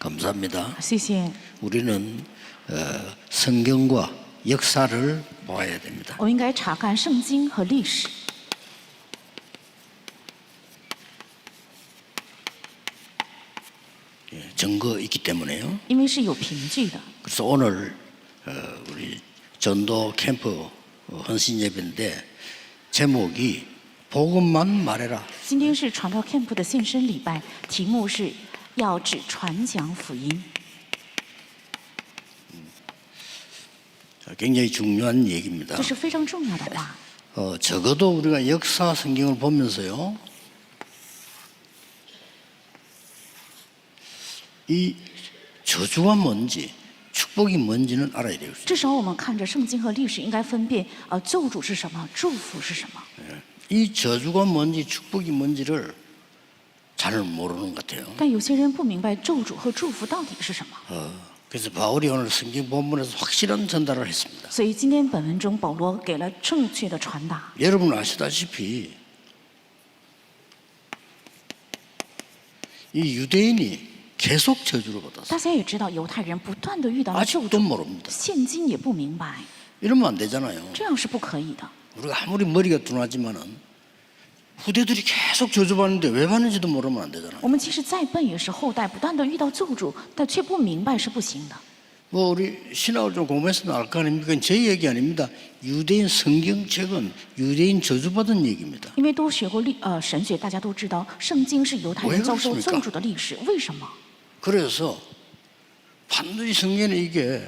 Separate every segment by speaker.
Speaker 1: 감사합니다.
Speaker 2: 谢谢。
Speaker 1: 우리는 성경과 역사를 보아야 됩니다.
Speaker 2: 我们应该查看圣经和历史，
Speaker 1: 증거 있기 때문에요.
Speaker 2: 因为是有凭据的。
Speaker 1: 그래서 오늘 우리 전도 캠프 헌신 예배인데 제목이 복음만 말해라.
Speaker 2: 今天是传道 camp 的献身礼拜，题目是要只传讲福音，
Speaker 1: 굉장히 중요한 얘기입니다.
Speaker 2: 这是非常重要的话。
Speaker 1: 적어도 우리가 역사 성경을 보면서요, 이 저주가 뭔지, 축복이 뭔지는 알아야 되겠어요.
Speaker 2: 至少我们看着圣经和历史，应该分辨救主是什么，祝福是什么。
Speaker 1: 이 저주가 뭔지, 축복이 뭔지를 잘 모르는 것 같아요.
Speaker 2: 但有些人不明白咒主和祝福到底是什么，
Speaker 1: 그래서 바울이 오늘 성경 본문에서 확실한 전달을 했습니다.
Speaker 2: 所以今天本文中保罗给了正确的传达。
Speaker 1: 여러분 아시다시피 이 유대인이 계속 저주를 받았어요.
Speaker 2: 大家也知道，犹太人不断的遇到了咒
Speaker 1: 아직도
Speaker 2: 诅，
Speaker 1: 모릅니다.
Speaker 2: 现今也不明白，
Speaker 1: 이러면 안 되잖아요.
Speaker 2: 这样是不可以的。
Speaker 1: 우리가 아무리 머리가 둔하지만은 후대들이 계속 저주받는데 왜 받는지도 모르면 안 되잖아요.
Speaker 2: 我们即使再笨，也是后代不断的遇到咒诅，但却不明白是不行的。
Speaker 1: 뭐 우리 신학을 좀 공부했으면 알 거 아닙니까? 제 얘기 아닙니다. 유대인 성경책은 유대인 저주받은 얘기입니다.
Speaker 2: 因为都学过神学，大家都知道，圣经是犹太人遭受
Speaker 1: 왜
Speaker 2: 咒
Speaker 1: 그렇습니까
Speaker 2: 诅的历史。为什么？
Speaker 1: 그래서 반드시 성경에 이게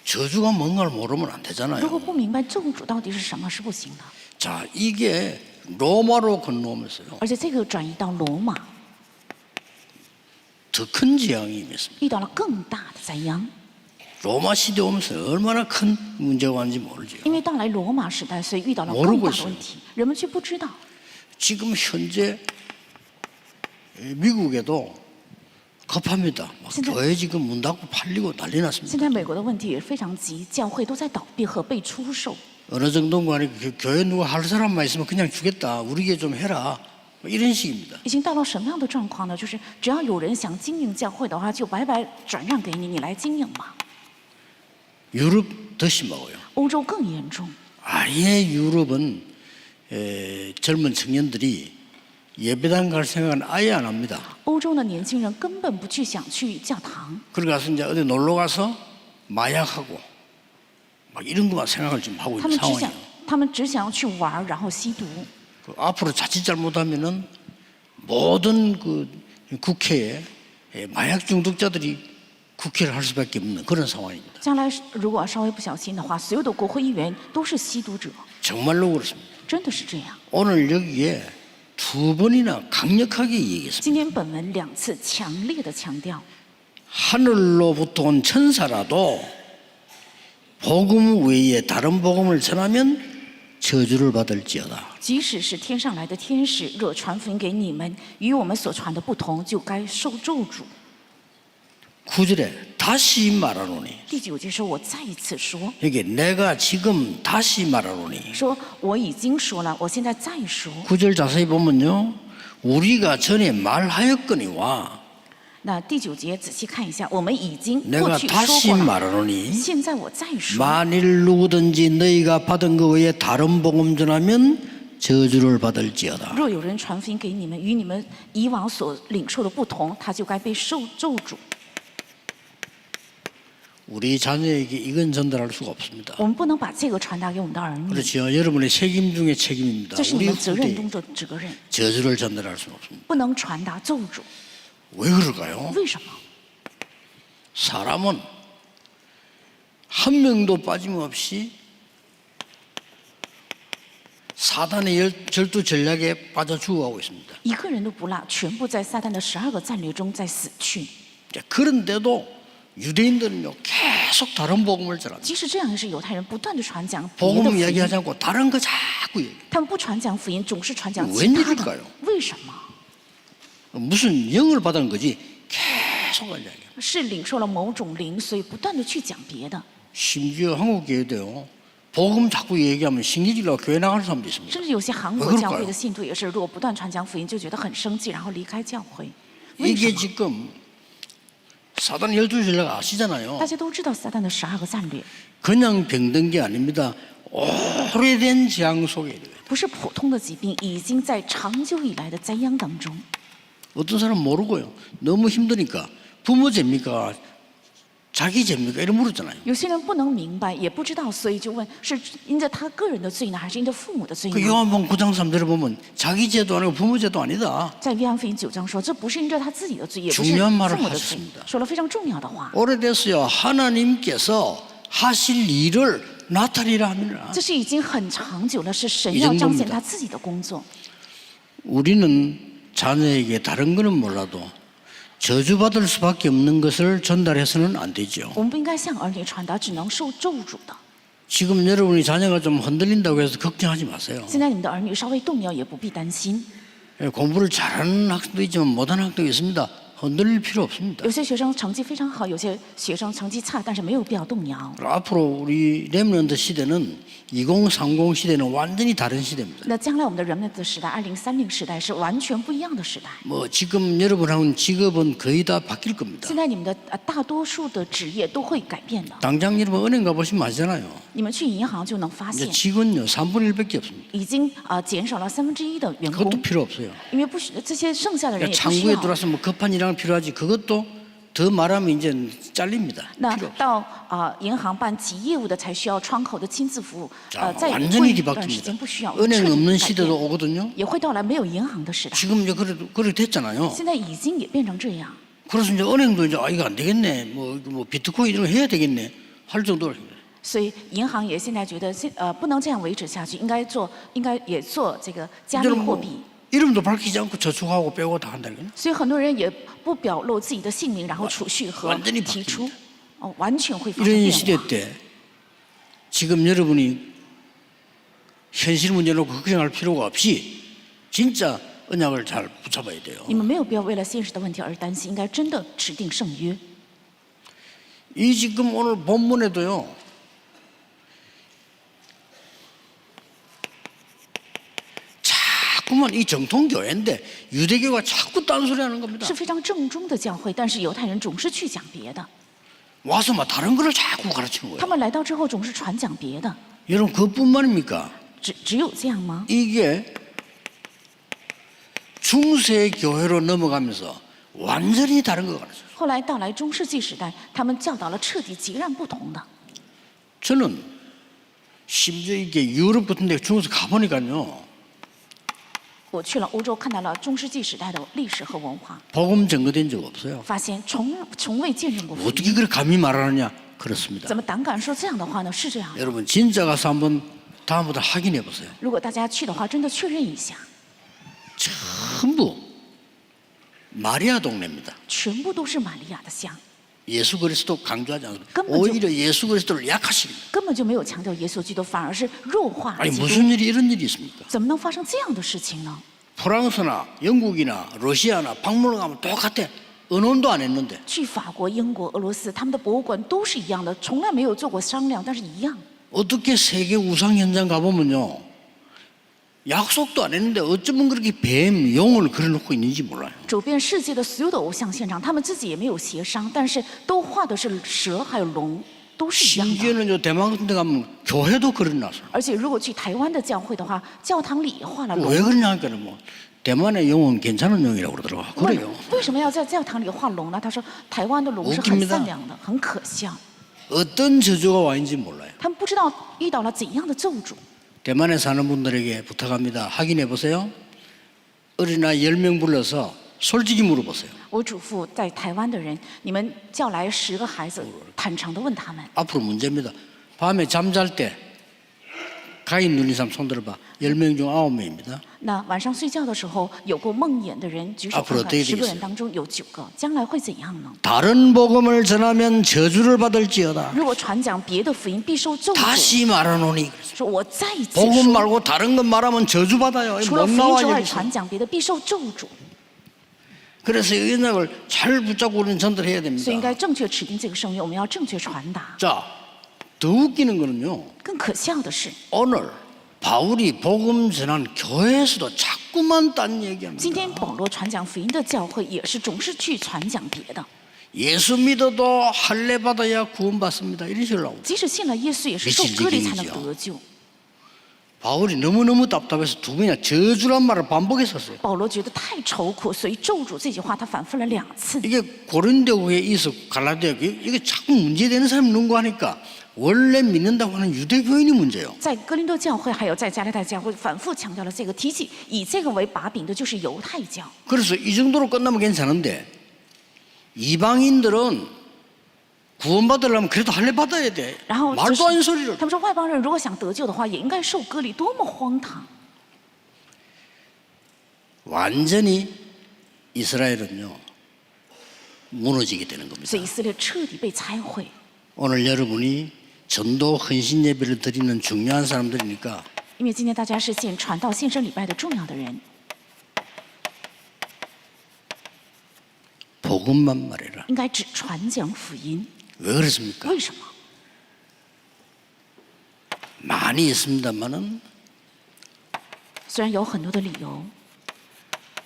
Speaker 1: 저주가 뭔가를 모르면 안
Speaker 2: 如果
Speaker 1: 되잖아요.
Speaker 2: 不明白咒诅到底是什么，是不行的。
Speaker 1: 자, 이게 로마로 건너오면서요.
Speaker 2: 而且这个转移到罗马，
Speaker 1: 더 큰 재앙이 임했습니다.
Speaker 2: 遇到了更大的灾殃。
Speaker 1: 로마 시대 오면서 얼마나 큰 문제가 왔는지 모르죠.
Speaker 2: 因为到来罗马时代，所以遇到了
Speaker 1: 모르고
Speaker 2: 更大
Speaker 1: 있어요
Speaker 2: 的问题，人们却不知道。
Speaker 1: 지금 현재 미국에도 급합니다. 막
Speaker 2: 진짜-
Speaker 1: 교회 지금 문 닫고 팔리고 난리
Speaker 2: 现
Speaker 1: 났습니다.
Speaker 2: 在美国的问题也非常急，教会都在倒闭和被出售。
Speaker 1: 어느 정도인가 하니 교회 누가 할 사람만 있으면 그냥 주겠다. 우리에게 좀 해라. 뭐 이런 식입니다.
Speaker 2: 已经到了什么样的状况呢？就是只要有人想经营教会的话，就白白转让给你，你来经营吧。
Speaker 1: 유럽 더 심하고요.
Speaker 2: 欧洲更严重，
Speaker 1: 아예 유럽은 젊은 청년들이 예배당 갈 생각은 아예 안 합니다.
Speaker 2: 欧洲的年轻人根本不去想去教堂，
Speaker 1: 그러고 가서 이제 어디 놀러 가서 마약하고 막 이런 것만 생각을 지금 하고
Speaker 2: 他
Speaker 1: 있는
Speaker 2: 们只想
Speaker 1: 상황이에요.
Speaker 2: 他们只想要去玩儿，然后吸毒。
Speaker 1: 그 앞으로 자칫 잘못하면은 모든 그 국회에 마약 중독자들이 국회를 할 수밖에 없는 그런 상황입니다.
Speaker 2: 将来如果稍微不小心的话，所有的国会议员都是吸毒者，
Speaker 1: 정말로 그렇습니다.
Speaker 2: 真的是这样。
Speaker 1: 오늘 여기에 두 번이나 강력하게 얘기했습니다.
Speaker 2: 今天本文2次强烈的强调，
Speaker 1: 하늘로부터 온 천사라도 복음 외에 다른 복음을 전하면 저주를 받을지어다.
Speaker 2: 即使是天上来的天使，若传福音给你们，与我们所传的不同，就该受咒诅。
Speaker 1: 9절에 다시 말하노니.
Speaker 2: 第9节说：“我再一次说，
Speaker 1: 이게 내가 지금 다시 말하노니.
Speaker 2: 说我已经说了，我现在再说。
Speaker 1: 9절 자세히 보면요. 우리가 전에 말하였거니와
Speaker 2: 那第9节仔细看一下，我们已经
Speaker 1: 내가
Speaker 2: 过去说
Speaker 1: 다시
Speaker 2: 过了，
Speaker 1: 말하노니
Speaker 2: 现在我再说。
Speaker 1: 만일 누구든지 너희가 받은 것 외에 다른 복음 전하면 저주를 받을지어다.
Speaker 2: 若有人传福音给你们，与你们以往所领受的不同，他就该被受咒诅。
Speaker 1: 우리 자녀에게 이건 전달할 수가 없습니다.
Speaker 2: 我们不能把这个传达给我们的儿女，
Speaker 1: 그렇죠. 여러분의 책임 중에 책임입니다.
Speaker 2: 这是你
Speaker 1: 우리
Speaker 2: 们责任
Speaker 1: 후대에
Speaker 2: 中的责任，
Speaker 1: 저주를 전달할 수는 없습니다.
Speaker 2: 不能传达咒诅。
Speaker 1: 왜 그럴까요?
Speaker 2: 为什么？
Speaker 1: 사람은 한 명도 빠짐없이 사단의 절도 전략에 빠져 죽어가고 있습니다.
Speaker 2: 一个人都不落，全部在撒旦的12个战略中在死去。
Speaker 1: 그런데도 유대인들은요 계속 다른 복음을 전합니다.
Speaker 2: 即使这样，也是犹太人不断的传讲别的福
Speaker 1: 복음
Speaker 2: 音，
Speaker 1: 이야기하지 않고 다른 거 자꾸 얘기해요.
Speaker 2: 他们不传讲福音，总是传讲其
Speaker 1: 웬
Speaker 2: 他
Speaker 1: 일일까요
Speaker 2: 的。为什么？
Speaker 1: 무슨 영을 받은 거지 계속 이야기해요.
Speaker 2: 是领受了某种灵，所以不断的去讲别的。
Speaker 1: 심지어 한국 교회도요 복음 자꾸 얘기하면 신기질로 교회 나가는 사람도 있습니다.
Speaker 2: 甚至有些韩
Speaker 1: 왜
Speaker 2: 国教
Speaker 1: 그럴까요
Speaker 2: 会的信徒也是，如果不断传讲福音，就觉得很生气，然后离开教会。
Speaker 1: 이게 지금 사단 12전략 아시잖아요.
Speaker 2: 大家都知道撒旦的12个战略
Speaker 1: 그냥 병든 게 아닙니다. 오래된 재앙 속에 있어요.
Speaker 2: 不是普通的疾病，已经在长久以来的灾殃当中。
Speaker 1: 어떤 사람 모르고요. 너무 힘드니까 부모 죄입니까? 자기 죄입니까? 이런 물었잖아요.
Speaker 2: 有些人不能明白，也不知道，所以就问：是因着他个人的罪呢，还是因着父母的罪
Speaker 1: 그
Speaker 2: 呢？
Speaker 1: 요한복음 9장 3절에 보면 자기 죄도 아니고 부모 죄도 아니다.
Speaker 2: 在约翰福音9章说，这不是因着他自己的罪，也不是
Speaker 1: 중요한 말을
Speaker 2: 父母的罪
Speaker 1: 하셨습니다 ，
Speaker 2: 说了非常重要的话。
Speaker 1: 오래됐어요. 하나님께서 하실 일을 나타내라 하느라.
Speaker 2: 这是已经很长久了，是神
Speaker 1: 이
Speaker 2: 要
Speaker 1: 정도입니다
Speaker 2: 彰显他自己的工作。
Speaker 1: 우리는 자녀에게 다른 거는 몰라도 저주받을 수밖에 없는 것을 전달해서는 안 되죠.
Speaker 2: 我们不应该向儿女传达只能受咒诅的。
Speaker 1: 지금 여러분이 자녀가 좀 흔들린다고 해서 걱정하지 마세요.
Speaker 2: 现在你们的儿女稍微动摇，也不必担心。
Speaker 1: 공부를 잘하는 학생도 있지만 못하는 학생도 있습니다. 흔들릴 필요 없습니다.
Speaker 2: 有些学生成绩非常好，有些学生成绩差，但是没有必要动摇。
Speaker 1: 앞으로 우리 렘넌트 시대는 2030 시대는 완전히 다른 시대입니다.
Speaker 2: 那将来我们的人们的时代，2030时代是完全不一样的时代。
Speaker 1: 뭐 지금 여러분하고는 직업은 거의 다 바뀔 겁니다.
Speaker 2: 现在你们的大多数的职业都会改变的。
Speaker 1: 당장 여러분 은행 가보시면 아시잖아요.
Speaker 2: 你们去银行就能发
Speaker 1: 이제
Speaker 2: 现，
Speaker 1: 직원요 1/3 밖에 없습니다.
Speaker 2: 已经减少了1/3的员工，
Speaker 1: 그것도 필요 없어요.
Speaker 2: 因为不需这些剩下的人也不需
Speaker 1: 창구에
Speaker 2: 要。
Speaker 1: 들어와서 뭐 급한 일하면 필요하지. 그것도 더 말하면 이제 잘립니다.
Speaker 2: 那
Speaker 1: 필요 없어요.
Speaker 2: 到银行办急业务的才需要窗口的亲自服务，
Speaker 1: 자,
Speaker 2: 在
Speaker 1: 완전히
Speaker 2: 一段时间不需要，
Speaker 1: 은행
Speaker 2: 彻底
Speaker 1: 없는
Speaker 2: 改
Speaker 1: 시대도
Speaker 2: 变，
Speaker 1: 오거든요.
Speaker 2: 也会到来没有银行的时代。
Speaker 1: 지금 이제 그래 됐잖아요.
Speaker 2: 现在已经也变成这样，
Speaker 1: 그래서 이제 은행도 이제 이거 안 되겠네. 뭐 비트코인 이런 거 해야 되겠네. 할 정도로.
Speaker 2: 所以银行也现在觉得不能这样维持下去，应该也做这个加密
Speaker 1: 이제는
Speaker 2: 货
Speaker 1: 뭐
Speaker 2: 币。
Speaker 1: 이름도 밝히지 않고 저축하고 빼고 다 한다는 거예요.
Speaker 2: 所以很多人也不表露自己的姓名，然后储蓄和
Speaker 1: 완전히
Speaker 2: 提出，完全会发生
Speaker 1: 이런
Speaker 2: 变
Speaker 1: 시대
Speaker 2: 化。
Speaker 1: 때 지금 여러분이 현실 문제 놓고 걱정할 필요가 없이 진짜 언약을 잘 붙잡아야 돼요.
Speaker 2: 你们没有必要为了现实的问题而担心，应该真的持定圣约。
Speaker 1: 이 지금 오늘 본문에도요. 자꾸만 이 정통 교회인데 유대교가 자꾸 딴소리하는 겁니다.
Speaker 2: 是非常正宗的教会，但是犹太人总是去讲别的。
Speaker 1: 와서 막 다른 거를 자꾸 가르치는
Speaker 2: 他
Speaker 1: 거예요.
Speaker 2: 们来到之后总是传讲别的，
Speaker 1: 여러분 그뿐만입니까?
Speaker 2: 只有这样吗？
Speaker 1: 이게 중세 교회로 넘어가면서 완전히 다른 거 가르쳐요.
Speaker 2: 后来到来中世纪时代，他们教导了彻底截然不同的。
Speaker 1: 저는 심지어 이게 유럽 같은 데 중국에서 가보니까요.
Speaker 2: 我去了欧洲，看到了中世纪时代的历史和文化，
Speaker 1: 복음 증거된 적 없어요.
Speaker 2: 发现从未见证过福
Speaker 1: 어떻게
Speaker 2: 音。
Speaker 1: 그렇게 감히 말하느냐? 그렇습니다.
Speaker 2: 怎么胆敢说这样的话呢？是这样的。
Speaker 1: 여러분 진짜 가서 한번 다음부터 확인해 보세요.
Speaker 2: 如果大家去的话，真的确认一下，
Speaker 1: 전부 마리아 동네입니다.
Speaker 2: 全部都是玛利亚的像，
Speaker 1: 예수 그리스도 강조하지 않고
Speaker 2: 根本就-
Speaker 1: 오히려 예수 그리스도를 약하십니다.
Speaker 2: 根本就没有强调耶稣基督，反而是弱化了
Speaker 1: 아니
Speaker 2: 基督。
Speaker 1: 무슨 일이 이런 일이 있습니까?
Speaker 2: 怎么能发生这样的事情呢？
Speaker 1: 프랑스나 영국이나 러시아나 박물관 가면 똑같아. 언론도 안 했는데
Speaker 2: 去法国、英国、俄罗斯，他们的博物馆都是一样的，从来没有做过商量，但是一样。
Speaker 1: 어떻게 세계 우상 현장 가보면요. 약속도 안 했는데 어쩌면 그렇게 뱀, 용을 그려놓고 있는지 몰라요.
Speaker 2: 走遍世界的所有的偶像现场，他们自己也没有协商，但是都画的是蛇还有龙，都是一样的。
Speaker 1: 심지어는 요 대만 같은 데 가면 교회도 그려놨어요.
Speaker 2: 而且如果去台湾的教会的话，教堂里也画了龙。
Speaker 1: 왜 그러냐니까 뭐 대만의 용은 괜찮은 용이라고 그러더라고요.
Speaker 2: 问
Speaker 1: 그래요.
Speaker 2: 为什么要在教堂里画龙呢？他说台湾的龙是很
Speaker 1: 웃깁니다
Speaker 2: 善良的，很可笑。
Speaker 1: 어떤 저주가 와 있는지 몰라요.
Speaker 2: 他们不知道遇到了怎样的咒诅。
Speaker 1: 대만에 사는 분들에게 부탁합니다. 확인해 보세요. 어린아이 10명 불러서 솔직히 물어보세요.
Speaker 2: 我嘱咐在台湾的人，你们叫来10个孩子，坦诚地问他们。
Speaker 1: 앞으로 문제입니다. 밤에 잠잘 때 가인 눌린 사람 손 들어봐. 10명 중 9명입니다.
Speaker 2: 那晚上睡觉的时候有过梦魇的人举手看
Speaker 1: 앞으로
Speaker 2: 看，
Speaker 1: 어떻게
Speaker 2: 10个
Speaker 1: 되겠어요
Speaker 2: 人当中有9个，将来会怎样呢？
Speaker 1: 다른 복음을 전하면 저주를 받을지어다.
Speaker 2: 如果传讲别的福音，必受咒诅。
Speaker 1: 다시 말하노니
Speaker 2: 说我再一次
Speaker 1: 복음
Speaker 2: 说，
Speaker 1: 말고 다른 것 말하면 저주 받아요.
Speaker 2: 除了
Speaker 1: 못
Speaker 2: 福音
Speaker 1: 나와
Speaker 2: 之外
Speaker 1: 여기서.
Speaker 2: 传讲别的，必受咒诅。
Speaker 1: 그래서 이 언약을 잘 붙잡고 우리는 전달해야
Speaker 2: 所以应
Speaker 1: 됩니다.
Speaker 2: 该正确持定这个圣约，我们要正确传达。
Speaker 1: 자, 더 웃기는 거는요.
Speaker 2: 更可笑的是，
Speaker 1: 오늘 바울이 복음 전한 교회에서도 자꾸만 딴 얘기합니다.
Speaker 2: 今天保罗传讲福音的教会也是总是去传讲别的，
Speaker 1: 예수 믿어도 할례 받아야 구원받습니다. 이런 식으로 나옵니다.
Speaker 2: 即使信了耶稣，也是受割礼才能得救。
Speaker 1: 바울이 너무너무 답답해서 두 번이나 저주란 말을 반복했었어요.
Speaker 2: 保罗觉得太愁苦，所以咒诅这句话他反复了2次。
Speaker 1: 이게 고린도 교회에 있어 갈라디아 교회 이게 자꾸 문제되는 사람이 있는 거 하니까 원래 믿는다고 하는 유대교인이 문제예요.
Speaker 2: 在哥林多教会还有在加拉太教会反复强调了这个，提起以这个为把柄的就是犹太教。
Speaker 1: 그래서 이 정도로 끝나면 괜찮은데 이방인들은 구원받으려면 그래도 할례 받아야 돼.
Speaker 2: 然后就
Speaker 1: 말도 안
Speaker 2: 是
Speaker 1: 소리를.
Speaker 2: 他们说外邦人如果想得救的话，也应该受割礼，多么荒唐！
Speaker 1: 완전히 이스라엘은요 무너지게 되는 겁니다.
Speaker 2: 所以以色列彻底被拆毁。
Speaker 1: 오늘 여러분이 전도 헌신 예배를 드리는 중요한 사람들이니까
Speaker 2: 因为今天大家是献传道献身礼拜的重要的人，
Speaker 1: 복음만 말해라.
Speaker 2: 应该只传讲福音。
Speaker 1: 왜 그렇습니까?
Speaker 2: 为什么？
Speaker 1: 많이 있습니다만은
Speaker 2: 虽然有很多的理由，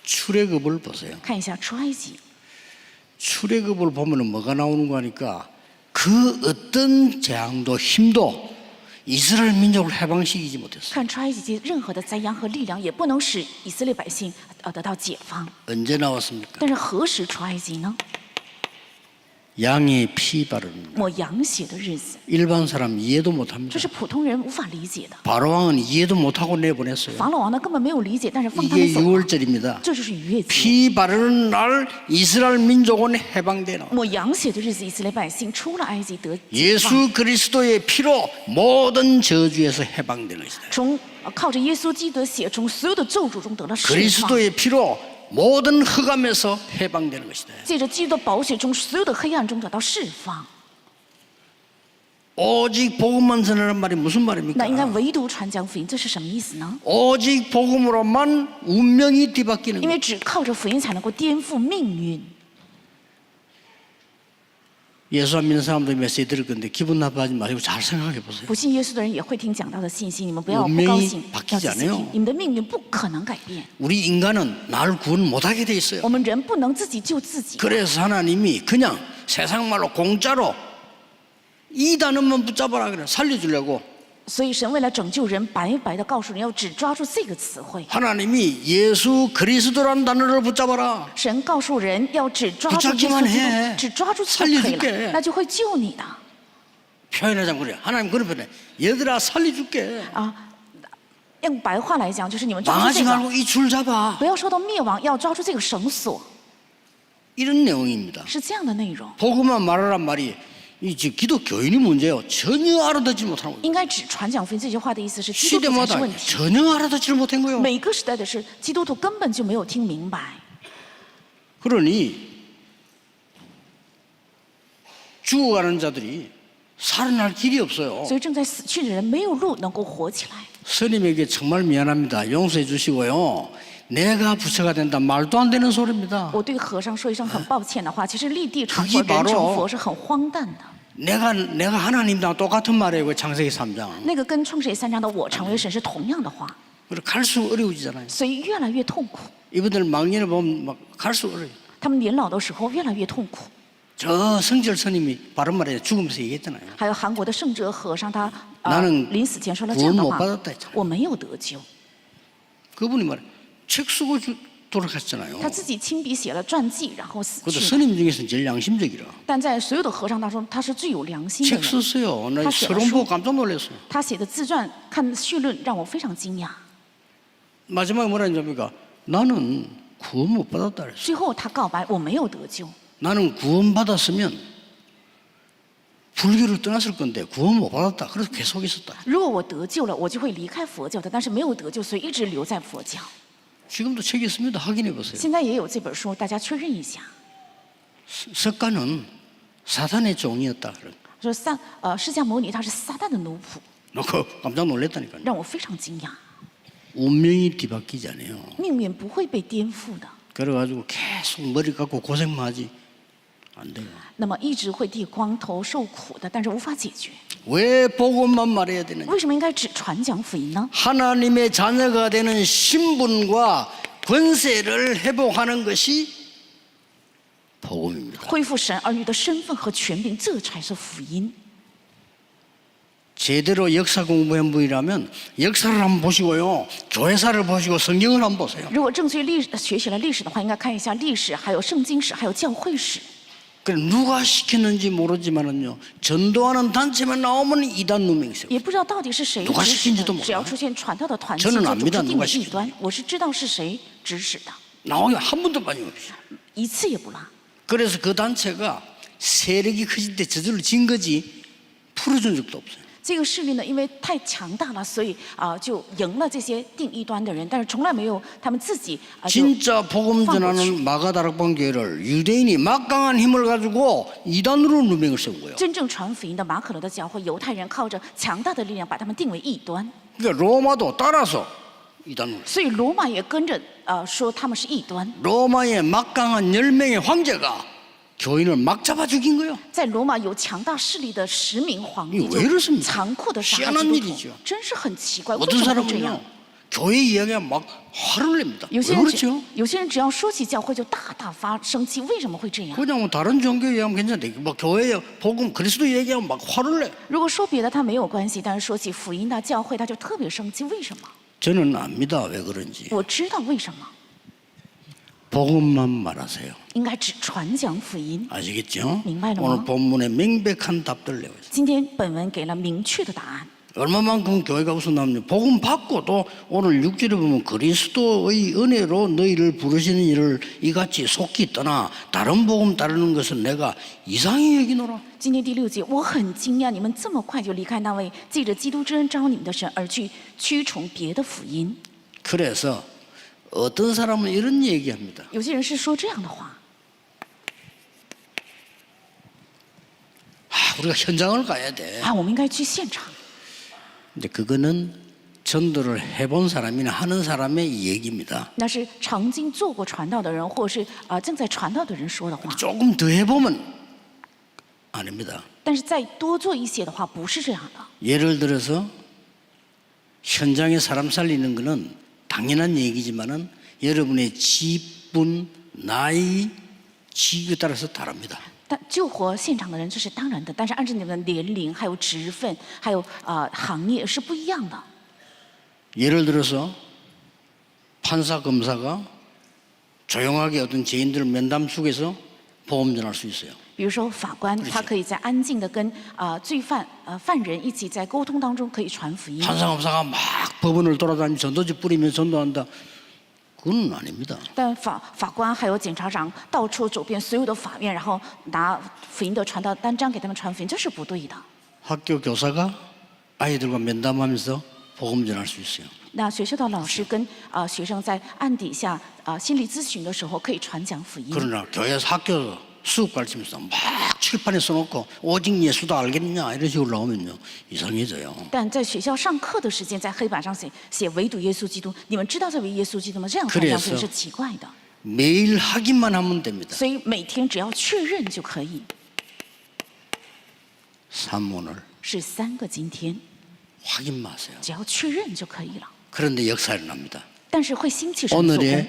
Speaker 1: 출애굽을 보세요.
Speaker 2: 看一下出埃及，
Speaker 1: 출애굽을 보면은 뭐가 나오는 거 하니까 그 어떤 재앙도 힘도 이스라엘 민족을 해방시키지 못했어요.
Speaker 2: 看出埃及记，任何的灾殃和力量也不能使以色列百姓得到解放。
Speaker 1: 언제 나왔습니까?
Speaker 2: 但是何时出埃及呢？
Speaker 1: 양의 피 바르는 날.
Speaker 2: 抹羊血的日子，
Speaker 1: 일반 사람 이해도 못합니다.
Speaker 2: 这是普通人无法理解的。
Speaker 1: 바로왕은 이해도 못하고 내보냈어요.
Speaker 2: 法老王呢根本没有理解，但是放他们
Speaker 1: 이게
Speaker 2: 走了。
Speaker 1: 6월절입니다.
Speaker 2: 这就是逾越节，
Speaker 1: 피 바르는 날 이스라엘 민족은 해방되나.
Speaker 2: 抹羊血的日子，以色列百姓出了埃及得解放。
Speaker 1: 예수 그리스도의 피로 모든 저주에서 해방되는 것이다.
Speaker 2: 从靠着耶稣基督的血，从所有的咒诅中得了释放。
Speaker 1: 그리스도의 피로 모든 흑암에서 해방되는 것이다.
Speaker 2: 借着基督的宝血，从所有的黑暗中得到释放。
Speaker 1: 오직 복음만 전하는 말이 무슨
Speaker 2: 那应该
Speaker 1: 말입니까?
Speaker 2: 唯独传讲福音，这是什么意思呢？
Speaker 1: 오직 복음으로만 운명이 뒤바뀌는
Speaker 2: 因
Speaker 1: 거예요.
Speaker 2: 为只靠着福音才能够颠覆命运。
Speaker 1: 예수 안 믿는 사람들 메시지 들을 건데 기분 나빠하지 마시고 잘 생각해 보세요.
Speaker 2: 不信耶稣的人也会听讲道的信息，你们不要不
Speaker 1: 운명이
Speaker 2: 高兴，
Speaker 1: 바뀌지
Speaker 2: 要仔细
Speaker 1: 않아요
Speaker 2: 听，你们的命运不可能改变。
Speaker 1: 우리 인간은 날 구원 못하게 돼 있어요.
Speaker 2: 我们人不能自己救自己，
Speaker 1: 그래서 하나님이 그냥 세상 말로 공짜로 이 단어만 붙잡아라 그래 살려주려고
Speaker 2: 所以神为了拯救人，白白的告诉人要只抓住这个词汇。
Speaker 1: 하나님이 예수 그리스도라는 단어를 붙잡아라.
Speaker 2: 神告诉人要只抓住
Speaker 1: 붙잡기만
Speaker 2: 耶稣基
Speaker 1: 해
Speaker 2: 督，只抓住就可以
Speaker 1: 살려줄게
Speaker 2: 了，那就会救你的。
Speaker 1: 표현하자면 그래. 하나님 그런 표현해. 얘들아 살려줄게.
Speaker 2: 啊，用白话来讲，就是你们抓住
Speaker 1: 망하지
Speaker 2: 这个，
Speaker 1: 말고 이 줄 잡아.
Speaker 2: 不要受到灭亡，要抓住这个绳索，
Speaker 1: 이런 내용입니다.
Speaker 2: 是这样的内容。
Speaker 1: 복음만 말하란 말이 이 기독교인이 문제예요. 전혀 알아듣지 못하는 거예요.
Speaker 2: 应该只传讲福音这句话的意思是基督徒才
Speaker 1: 시대마다
Speaker 2: 是问题。
Speaker 1: 전혀 알아듣지를 못한 거예요.
Speaker 2: 每个时代的是基督徒根本就没有听明白，
Speaker 1: 그러니 죽어가는 자들이 살아날 길이 없어요.
Speaker 2: 所以正在死去的人没有路能够活起来。
Speaker 1: 스님에게 정말 미안합니다. 용서해 주시고요. 내가 부처가 된다 말도 안 되는 소리입니다.
Speaker 2: 我对和尚说一声很抱歉的话，其实立地成
Speaker 1: 그게
Speaker 2: 佛、人
Speaker 1: 바로
Speaker 2: 成佛是很荒诞的。
Speaker 1: 내가 하나님과 똑같은 말이에요. 그 창세기 3장.
Speaker 2: 那个跟创世纪3章的我成为神是同样的话，
Speaker 1: 그리고 갈수록 어려워지잖아요.
Speaker 2: 所以越来越痛苦。
Speaker 1: 이분들 망년을 보면 막 갈수록 어려워요.
Speaker 2: 他们年老的时候越来越痛苦。
Speaker 1: 저 성절 스님이 바른 말에 죽으면서 얘기했잖아요.
Speaker 2: 还有韩国的圣哲和尚，他
Speaker 1: 나는
Speaker 2: 临死前说了这样的
Speaker 1: 구원 못
Speaker 2: 话
Speaker 1: 받았다 했잖아요. ：“
Speaker 2: 我没有得救。
Speaker 1: 그분이 말해 책 쓰고 돌아갔잖아요.
Speaker 2: 他自己亲笔写了传记，然后死
Speaker 1: 그것도
Speaker 2: 去。
Speaker 1: 스님 중에서는 제일 양심적이라.
Speaker 2: 但在所有的和尚当中，他是最有良心的
Speaker 1: 책
Speaker 2: 人。
Speaker 1: 썼어요. 나
Speaker 2: 사실
Speaker 1: 서론 보고 깜짝 놀랐어요.
Speaker 2: 他写的自传看序论让我非常惊讶。
Speaker 1: 마지막에 뭐라 했냐니까 나는 구원 못 받았다 그랬어.
Speaker 2: 最后他告白：“我没有得救。
Speaker 1: 나는 구원 받았으면 불교를 떠났을 건데 구원 못 받았다. 그래서 계속 있었다.
Speaker 2: 如果我得救了，我就会离开佛教的。但是没有得救，所以一直留在佛教。
Speaker 1: 지금도 책이 있습니다. 확인해 보세요.
Speaker 2: 现在也有这本书，大家确认一下。
Speaker 1: 석가는 사단의 종이었다.
Speaker 2: 说释迦牟尼他是撒旦的奴仆，
Speaker 1: 놓고 깜짝 놀랐다니까요.
Speaker 2: 让我非常惊讶。
Speaker 1: 운명이 뒤바뀌지 않아요.
Speaker 2: 命运不会被颠覆的，
Speaker 1: 그래가지고 계속 머리 깎고 고생만 하지 안 돼요.
Speaker 2: 那么一直会剃光头受苦的，但是无法解决。
Speaker 1: 왜 복음만 말해야 되느냐?
Speaker 2: 为什么应该只传讲福音呢？
Speaker 1: 하나님의 자녀가 되는 신분과 권세를 회복하는 것이 복음입니다.
Speaker 2: 恢复神儿女的身份和权柄，这才是福音。
Speaker 1: 제대로 역사 공부한 분이라면 역사를 한번 보시고요. 교회사를 보시고 성경을 한번 보세요.
Speaker 2: 如果正确学习了历史的话，应该看一下历史，还有圣经史，还有教会史。
Speaker 1: 그 누가 시켰는지 모르지만은요. 전도하는 단체만 나오면 이단 누명이세요.
Speaker 2: 也不知道到底是谁
Speaker 1: 누가
Speaker 2: 指使
Speaker 1: 시킨지도
Speaker 2: 的，
Speaker 1: 몰라요.
Speaker 2: 只要出现传道的团体，
Speaker 1: 저는
Speaker 2: 就
Speaker 1: 압니다
Speaker 2: 主定
Speaker 1: 누가
Speaker 2: 为异
Speaker 1: 시킨지.
Speaker 2: 端。我是知道是谁指使的，
Speaker 1: 나오기 한 번도 빠짐없이.
Speaker 2: 一次也不落。
Speaker 1: 그래서 그 단체가 세력이 커질 때 저절로 진 거지 풀어준 적도 없어요.
Speaker 2: 这个势力呢，因为太强大了，所以就赢了这些定异端的人，但是从来没有他们自己就
Speaker 1: 진짜 복음 전하는 마가다락방 교회를 유대인이 막강한 힘을 가지고 이단으로 누명을 세운 거예요.
Speaker 2: 真正传福音的马可罗的教会，犹太人靠着强大的力量把他们定为异端，
Speaker 1: 그러니까 로마도 따라서 이단으로.
Speaker 2: 所以罗马也跟着说他们是异端。
Speaker 1: 로마의 막강한 10명의 황제가 교인을 막 잡아 죽인 거예요.
Speaker 2: 在罗马有强大势力的10名皇帝
Speaker 1: 이거왜이렇습니까
Speaker 2: 就残酷的杀害
Speaker 1: 희한한
Speaker 2: 基督
Speaker 1: 일이죠
Speaker 2: 徒，真是很奇怪，为
Speaker 1: 어떤
Speaker 2: 什么会这样
Speaker 1: 사람은요. ？ 교회 이야기가 막 화를 냅니다.
Speaker 2: 有
Speaker 1: 왜
Speaker 2: 些人
Speaker 1: 그렇죠?
Speaker 2: 有些人只要说起教会就大大发生气，为什么会这样？
Speaker 1: 그냥 뭐 다른 종교 얘기하면 괜찮은데 뭐 교회 복음 그리스도 얘기하면 막 화를 내.
Speaker 2: 如果说别的他没有关系，但是说起福音的教会他就特别生气，为什么？
Speaker 1: 저는 압니다. 왜 그런지.
Speaker 2: 我知道为什么，
Speaker 1: 복음만 말하세요.
Speaker 2: 应该只传讲福音。
Speaker 1: 아시겠죠?
Speaker 2: 明白了吗？
Speaker 1: 오늘 본문에 명백한 답들을 내고 있어요.
Speaker 2: 今天本文给了明确的答案。
Speaker 1: 얼마만큼 교회가 우선하면 복음 받고 또 오늘 6절에 보면 그리스도의 은혜로 너희를 부르시는 일을 이같이 속히 떠나 다른 복음 따르는 것은 내가 이상히 여기노라.
Speaker 2: 今天第6节，我很惊讶，你们这么快就离开那位借着基督之恩招你们的神，而去驱从别的福音。
Speaker 1: 그래서 어떤 사람은 이런 얘기합니다.
Speaker 2: 有些人是说这样的话：
Speaker 1: 우리가 현장을 가야 돼.
Speaker 2: 啊，我们应该去现场。
Speaker 1: 근데 그거는 전도를 해본 사람이나 하는 사람의 얘기입니다.
Speaker 2: 那是曾经做过传道的人，或者是正在传道的人说的话。
Speaker 1: 조금 더 해보면 아닙니다.
Speaker 2: 但是再多做一些的话，不是这样的。
Speaker 1: 예를 들어서 현장에 사람 살리는 거는 당연한 얘기지만은 여러분의 직분, 나이, 직에 따라서 다릅니다.
Speaker 2: 但救活现场的人这是当然的，但是按照你们的年龄、还有职分、还有行业是不一样的。
Speaker 1: 예를 들어서 판사, 검사가 조용하게 어떤 죄인들을 면담 속에서 보험 전할 수 있어요.
Speaker 2: 比如说法官，他可以在安静的跟罪犯、犯人一起在沟通当中可以传福音。
Speaker 1: 판사, 검사가 막 법원을 돌아다니며 전도지 뿌리며 전도한다. 그건 아닙니다.
Speaker 2: 但法官还有检察长到处走遍所有的法院，然后拿福音的传道单张给他们传福音，这是不对的。
Speaker 1: 학교 교사가 아이들과 면담하면서 복음 전할 수 있어요.
Speaker 2: 那学校的老师跟学生在暗底下心理咨询的时候，可以传讲福音。
Speaker 1: 그러나 교회에서 학교 수업 가르치면서 막 칠판에 써놓고 오직 예수도 알겠냐 이런 식으로 나오면요 이상해져요.
Speaker 2: 但在学校上课的时间，在黑板上写唯独耶稣基督，你们知道这位耶稣基督吗？这样传讲福音是奇怪的。
Speaker 1: 매일 하기만 하면 됩니다.
Speaker 2: 所以每天只要确认就可以。
Speaker 1: 3오늘
Speaker 2: 是3个今天，
Speaker 1: 확인 마세요.
Speaker 2: 只要确认就可以了。
Speaker 1: 그런데 역사 일어납니다.
Speaker 2: 但是会兴起神的做工。
Speaker 1: 오늘의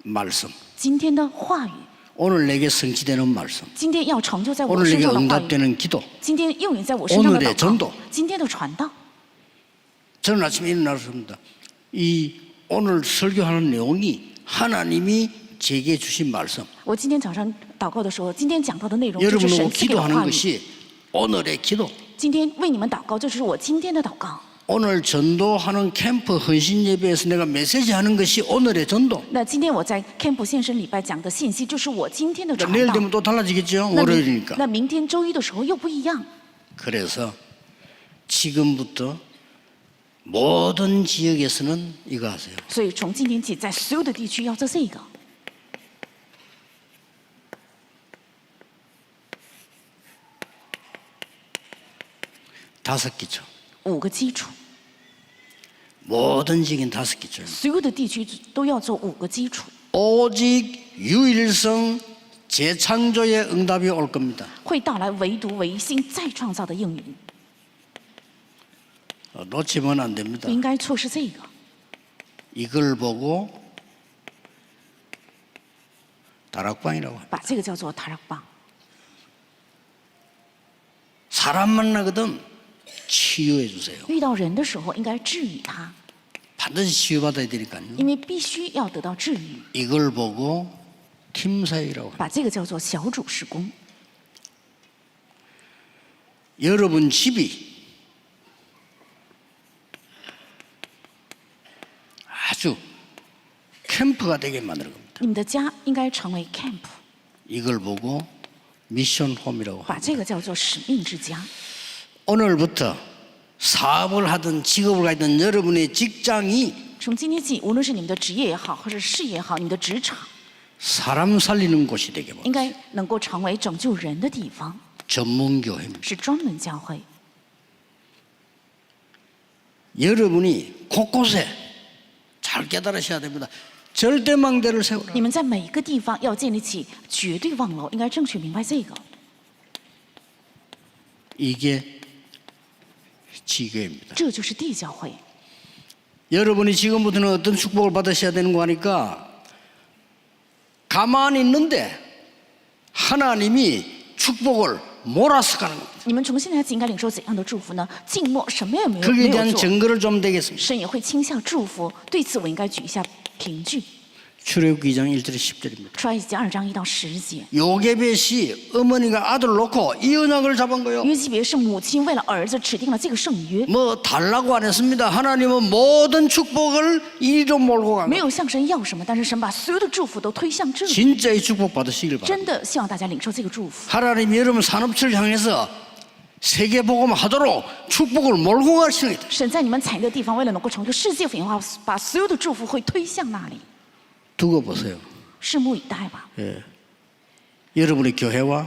Speaker 1: 말씀,
Speaker 2: 今天的话语，
Speaker 1: 오늘 내게 성취되는 말씀,
Speaker 2: 今天要成就在我
Speaker 1: 오늘
Speaker 2: 身
Speaker 1: 내게
Speaker 2: 上的话语，
Speaker 1: 응답되는 기도.
Speaker 2: 今天应允在我身上的
Speaker 1: 오늘의
Speaker 2: 祷
Speaker 1: 전도
Speaker 2: 告，今天的传道。
Speaker 1: 저는 아침에 일어났습니다. 이 오늘 설교하는 내용이 하나님이 제게 주신 말씀.
Speaker 2: 我今天早上祷告的时候，今天讲到的内容就是
Speaker 1: 여러분하고
Speaker 2: 神赐给我
Speaker 1: 기도하는
Speaker 2: 话语。
Speaker 1: 것이 오늘의 기도.
Speaker 2: 今天为你们祷告，这就是我今天的祷告。
Speaker 1: 오늘 전도하는 캠프 헌신 예배에서 내가 메시지 하는 것이 오늘의 전도.
Speaker 2: 那今天我在 Camp 献身礼拜讲的信息，就是我今天的传
Speaker 1: 내일
Speaker 2: 道。
Speaker 1: 되면 또 달라지겠죠.
Speaker 2: 那
Speaker 1: 월요일이니까.
Speaker 2: 那明天周一的时候又不一样。
Speaker 1: 그래서 지금부터 모든 지역에서는 이거 하세요.
Speaker 2: 所以从今天起，在所有的地区要做这个。
Speaker 1: 5 기초.
Speaker 2: 5个基础，
Speaker 1: 모든 지역엔 5 기초.
Speaker 2: 所有的地区都要做5个基础。
Speaker 1: 오직 유일성 재창조의 응답이 올 겁니다.
Speaker 2: 会到来唯独唯心再创造的应允。
Speaker 1: 놓치면 안 됩니다.
Speaker 2: 不应该错失这个。
Speaker 1: 이걸 보고 다락방이라고 합니다.
Speaker 2: 把这个叫做塔拉邦。
Speaker 1: 사람 만나거든 치유해 주세요.
Speaker 2: 遇到人的时候，应该治愈他，
Speaker 1: 반드시 치유받아야 되니까요.
Speaker 2: 因为必须要得到治愈。
Speaker 1: 이걸 보고 팀사역이라고 합니다.
Speaker 2: 把这个叫做小主事工。
Speaker 1: 여러분 집이 아주 캠프가 되게 만드는 겁니다.
Speaker 2: 你们的家应该成为 camp，
Speaker 1: 이걸 보고 미션 홈이라고 합니다.
Speaker 2: 把这个叫做使命之家。
Speaker 1: 오늘부터 사업을 하든 직업을 가진 여러분의 직장이
Speaker 2: 从今天起，无论是你们的职业也好，或者事业也好，你们的职场
Speaker 1: 사람 살리는 곳이 되게
Speaker 2: 应
Speaker 1: 뭐
Speaker 2: 该能够成为拯救人的地方，
Speaker 1: 전문교회입니다.
Speaker 2: 是专门教会。
Speaker 1: 여러분이 곳곳에 잘 깨달으셔야 됩니다. 절대망대를 세우라.
Speaker 2: 你们在每一个地方要建立起绝对望楼，应该正确明白这个。
Speaker 1: 이게 지교입니다.
Speaker 2: 这就是地教会。
Speaker 1: 여러분이 지금부터는 어떤 축복을 받으셔야 되는 거 하니까 가만히 있는데 하나님이 축복을 몰아서 가는 겁니다.
Speaker 2: 你们从现在起应该领受怎样的祝福呢？静默，什么也没有
Speaker 1: 거기에
Speaker 2: 没有
Speaker 1: 대한
Speaker 2: 做，
Speaker 1: 증거를 좀 되겠습니다.
Speaker 2: 神也会倾向祝福。对此，我应该举一下凭据。
Speaker 1: 출애굽기 2장 1절에 10절입니다.
Speaker 2: 出埃及记2章1到10节。
Speaker 1: 요게벳이 어머니가 아들 놓고 이 언약을 잡은 거요.
Speaker 2: 约基别是母亲为了儿子指定了这个圣约，
Speaker 1: 뭐 달라고 안 했습니다. 하나님은 모든 축복을 이리로 몰고 간
Speaker 2: 没
Speaker 1: 거예요.
Speaker 2: 有向神要什么，但是神把所有的祝福都推向这里。
Speaker 1: 진짜 이 축복 받으시길 바랍니다.
Speaker 2: 真的希望大家领受这个祝福。
Speaker 1: 하나님이 여러분 산업체를 향해서 세계복음 하도록 축복을 몰고 가시는 거예요.
Speaker 2: 神在你们产业的地方，为了能够成就世界福音化，把所有的祝福会推向那里。
Speaker 1: 두고 보세요.
Speaker 2: 拭目以待吧。
Speaker 1: 예. 여러분의 교회와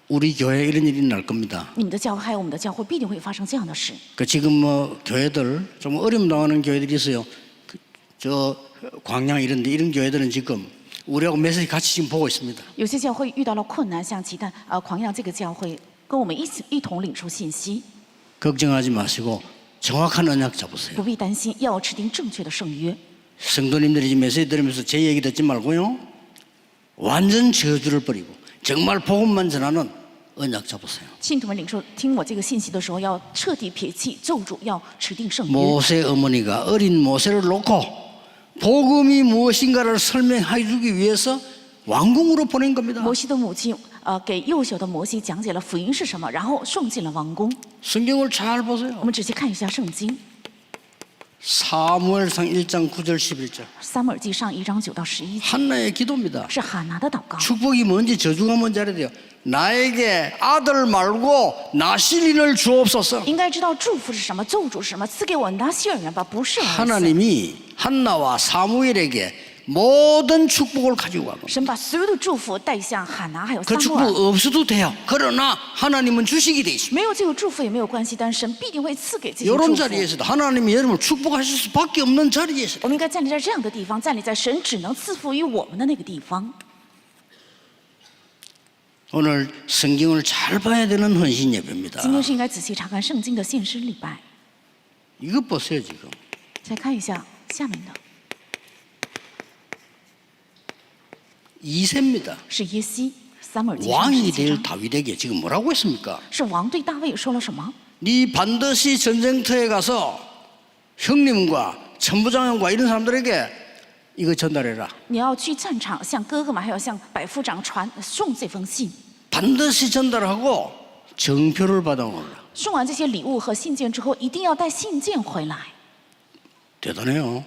Speaker 1: 우리 교회 이런 일이 날 겁니다.
Speaker 2: 你们的教会还有我们的教会，必定会发生这样的事。
Speaker 1: 그 지금 뭐 교회들 좀 어려움 당하는 교회들이 있어요. 저 광양 이런데 이런 교회들은 지금 우리하고 메시지 같이 지금 보고 있습니다.
Speaker 2: 有些教会遇到了困难，像鸡蛋狂阳这个教会，跟我们一同领受信息，
Speaker 1: 걱정하지 마시고 정확한 언약 잡으세요.
Speaker 2: 不必担心，要持定正确的圣约。
Speaker 1: 성도님들이 지금 메시지 들으면서 제 얘기 듣지 말고요. 완전 저주를 버리고 정말 복음만 전하는 언약 잡으세요.
Speaker 2: 信徒们领受听我这个信息的时候，要彻底撇弃咒诅，要持定圣约。
Speaker 1: 모세 어머니가 어린 모세를 놓고 복음이 무엇인가를 설명해 주기 위해서 왕궁으로 보낸 겁니다.
Speaker 2: 摩西的母亲给幼小的摩西讲解了福音是什么，然后送进了王宫。
Speaker 1: 성경을 잘
Speaker 2: 我
Speaker 1: 보세요.
Speaker 2: 们仔细看一下圣经，
Speaker 1: 사무엘상 1장 9절 11절
Speaker 2: 撒母耳记上1章9到11节，
Speaker 1: 한나의 기도입니다.
Speaker 2: 是哈拿的祷告。
Speaker 1: 축복이 뭔지 저주가 뭔지 알아야 돼요. 나에게 아들 말고 나실인을 주옵소서.
Speaker 2: 应该知道祝福是什么，咒诅是什么，赐给我拿西尔人吧，不是儿子。
Speaker 1: 하나님이 한나와 사무엘에게 모든 축복을 가지고 가고
Speaker 2: 神把所有的祝福带向哈拿还有撒
Speaker 1: 그
Speaker 2: 母
Speaker 1: 축복
Speaker 2: 耳。
Speaker 1: 없어도 돼요. 그러나 하나님은 주시게 돼 있습니다.
Speaker 2: 没有这个祝福也没有关系，但是神必定会赐给这些祝
Speaker 1: 이런
Speaker 2: 福。
Speaker 1: 자리에서도 하나님이 여러분을 축복하실 수밖에 없는 자리에서
Speaker 2: 我们应该站立在这样的地方，站立在神只能赐福于我们的那个地方。
Speaker 1: 오늘 성경을 잘 봐야 되는 헌신 예배입니다.
Speaker 2: 今天是应该仔细查看圣经的献诗礼拜。
Speaker 1: 이것 보세요 지금.
Speaker 2: 再看一下下面的，
Speaker 1: 2세입니다.
Speaker 2: 是耶西，撒母耳记上
Speaker 1: 왕이
Speaker 2: 17
Speaker 1: 될
Speaker 2: 章，
Speaker 1: 다윗에게 지금 뭐라고 했습니까?
Speaker 2: 是王对大卫说了什么？
Speaker 1: 네 반드시 전쟁터에 가서 형님과 천부장과 이런 사람들에게 이거 전달해라.
Speaker 2: 你要去战场，向哥哥们还有向百夫长送这封信。
Speaker 1: 반드시 전달하고 정표를 받아오라.
Speaker 2: 送完这些礼物和信件之后，一定要带信件回来。
Speaker 1: 대단해요.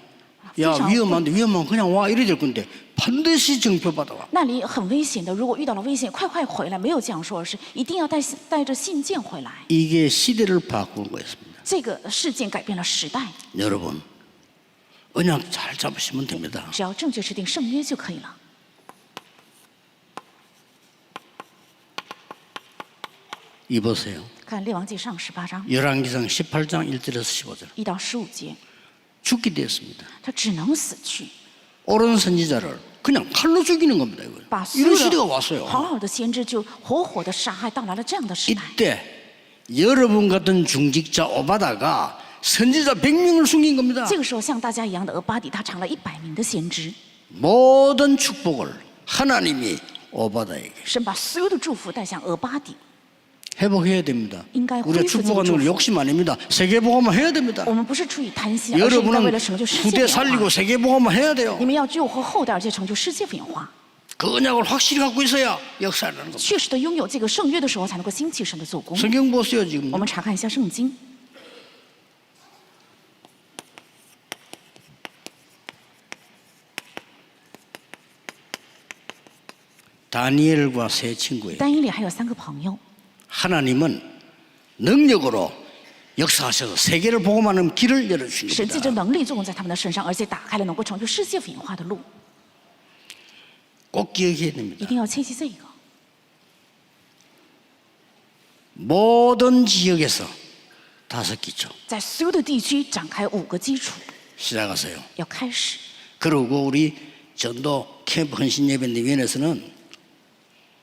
Speaker 1: 야
Speaker 2: 非常
Speaker 1: 위험한데 위험하면 그냥 와 이래 될 건데 반드시 정표 받아와.
Speaker 2: 那里很危险的，如果遇到了危险，快快回来。没有这样说，而是一定要带着信件回来。
Speaker 1: 이게 시대를 바꾸는 거였습니다.
Speaker 2: 这个事件改变了时代，
Speaker 1: 여러분 언약 잘 잡으시면 됩니다.
Speaker 2: 只要正确制定圣约就可以了。
Speaker 1: 이보세요.
Speaker 2: 看列王记上18章
Speaker 1: 열왕기상 18장 1절에서 15절.
Speaker 2: 1到15节，
Speaker 1: 죽게 되었습니다.
Speaker 2: 他只能死去，
Speaker 1: 옳은 선지자를 그냥 칼로 죽이는 겁니다. 이거.
Speaker 2: 把所
Speaker 1: 이런
Speaker 2: 有
Speaker 1: 시대가
Speaker 2: 的
Speaker 1: 왔어요.
Speaker 2: 好好的先知就活活的杀害，到来了这样的时代。
Speaker 1: 이때 여러분 같은 중직자 오바다가 선지자 100명을 숨긴 겁니다.
Speaker 2: 这个时候像大家一样的俄巴底，他藏了100名的先知，
Speaker 1: 모든 축복을 하나님이 오바다에게
Speaker 2: 神把所有的祝福带向俄巴底。
Speaker 1: 회복해야 됩니다.
Speaker 2: 인간의
Speaker 1: 우리가 축복하는 건 욕심 아닙니다. 세계복음만 해야 됩니다.
Speaker 2: 我们不是出于贪心，而是应该为
Speaker 1: 여러분은
Speaker 2: 了成就世界
Speaker 1: 후대
Speaker 2: 变
Speaker 1: 살리고
Speaker 2: 化。
Speaker 1: 세계복음만 해야 돼요.
Speaker 2: 你们要救活后代，而且成就世界变化。
Speaker 1: 그 언약을 확실히 갖고 있어야 역사를 하는 겁니다.
Speaker 2: 确实的拥有这个圣约的时候，才能够兴起神的做工。
Speaker 1: 성경 보세요 지금.
Speaker 2: 我们查看一下圣经，
Speaker 1: 다니엘과 세 친구예요.
Speaker 2: 单一里还有3个朋友，
Speaker 1: 하나님은 능력으로 역사하셔서 세계를 복음하는 길을 열어주신
Speaker 2: 神借着
Speaker 1: 겁니다.
Speaker 2: 能力作用在他们的身上，而且打开了能够成就世界演化的路。
Speaker 1: 꼭 기억해야
Speaker 2: 一
Speaker 1: 됩니다.
Speaker 2: 定要切记这个。
Speaker 1: 모든 지역에서 5기초
Speaker 2: 在所有的地区展开5个基础，
Speaker 1: 시작하세요.
Speaker 2: 要开始。
Speaker 1: 그리고 우리 전도 캠프 헌신예배위원회에서는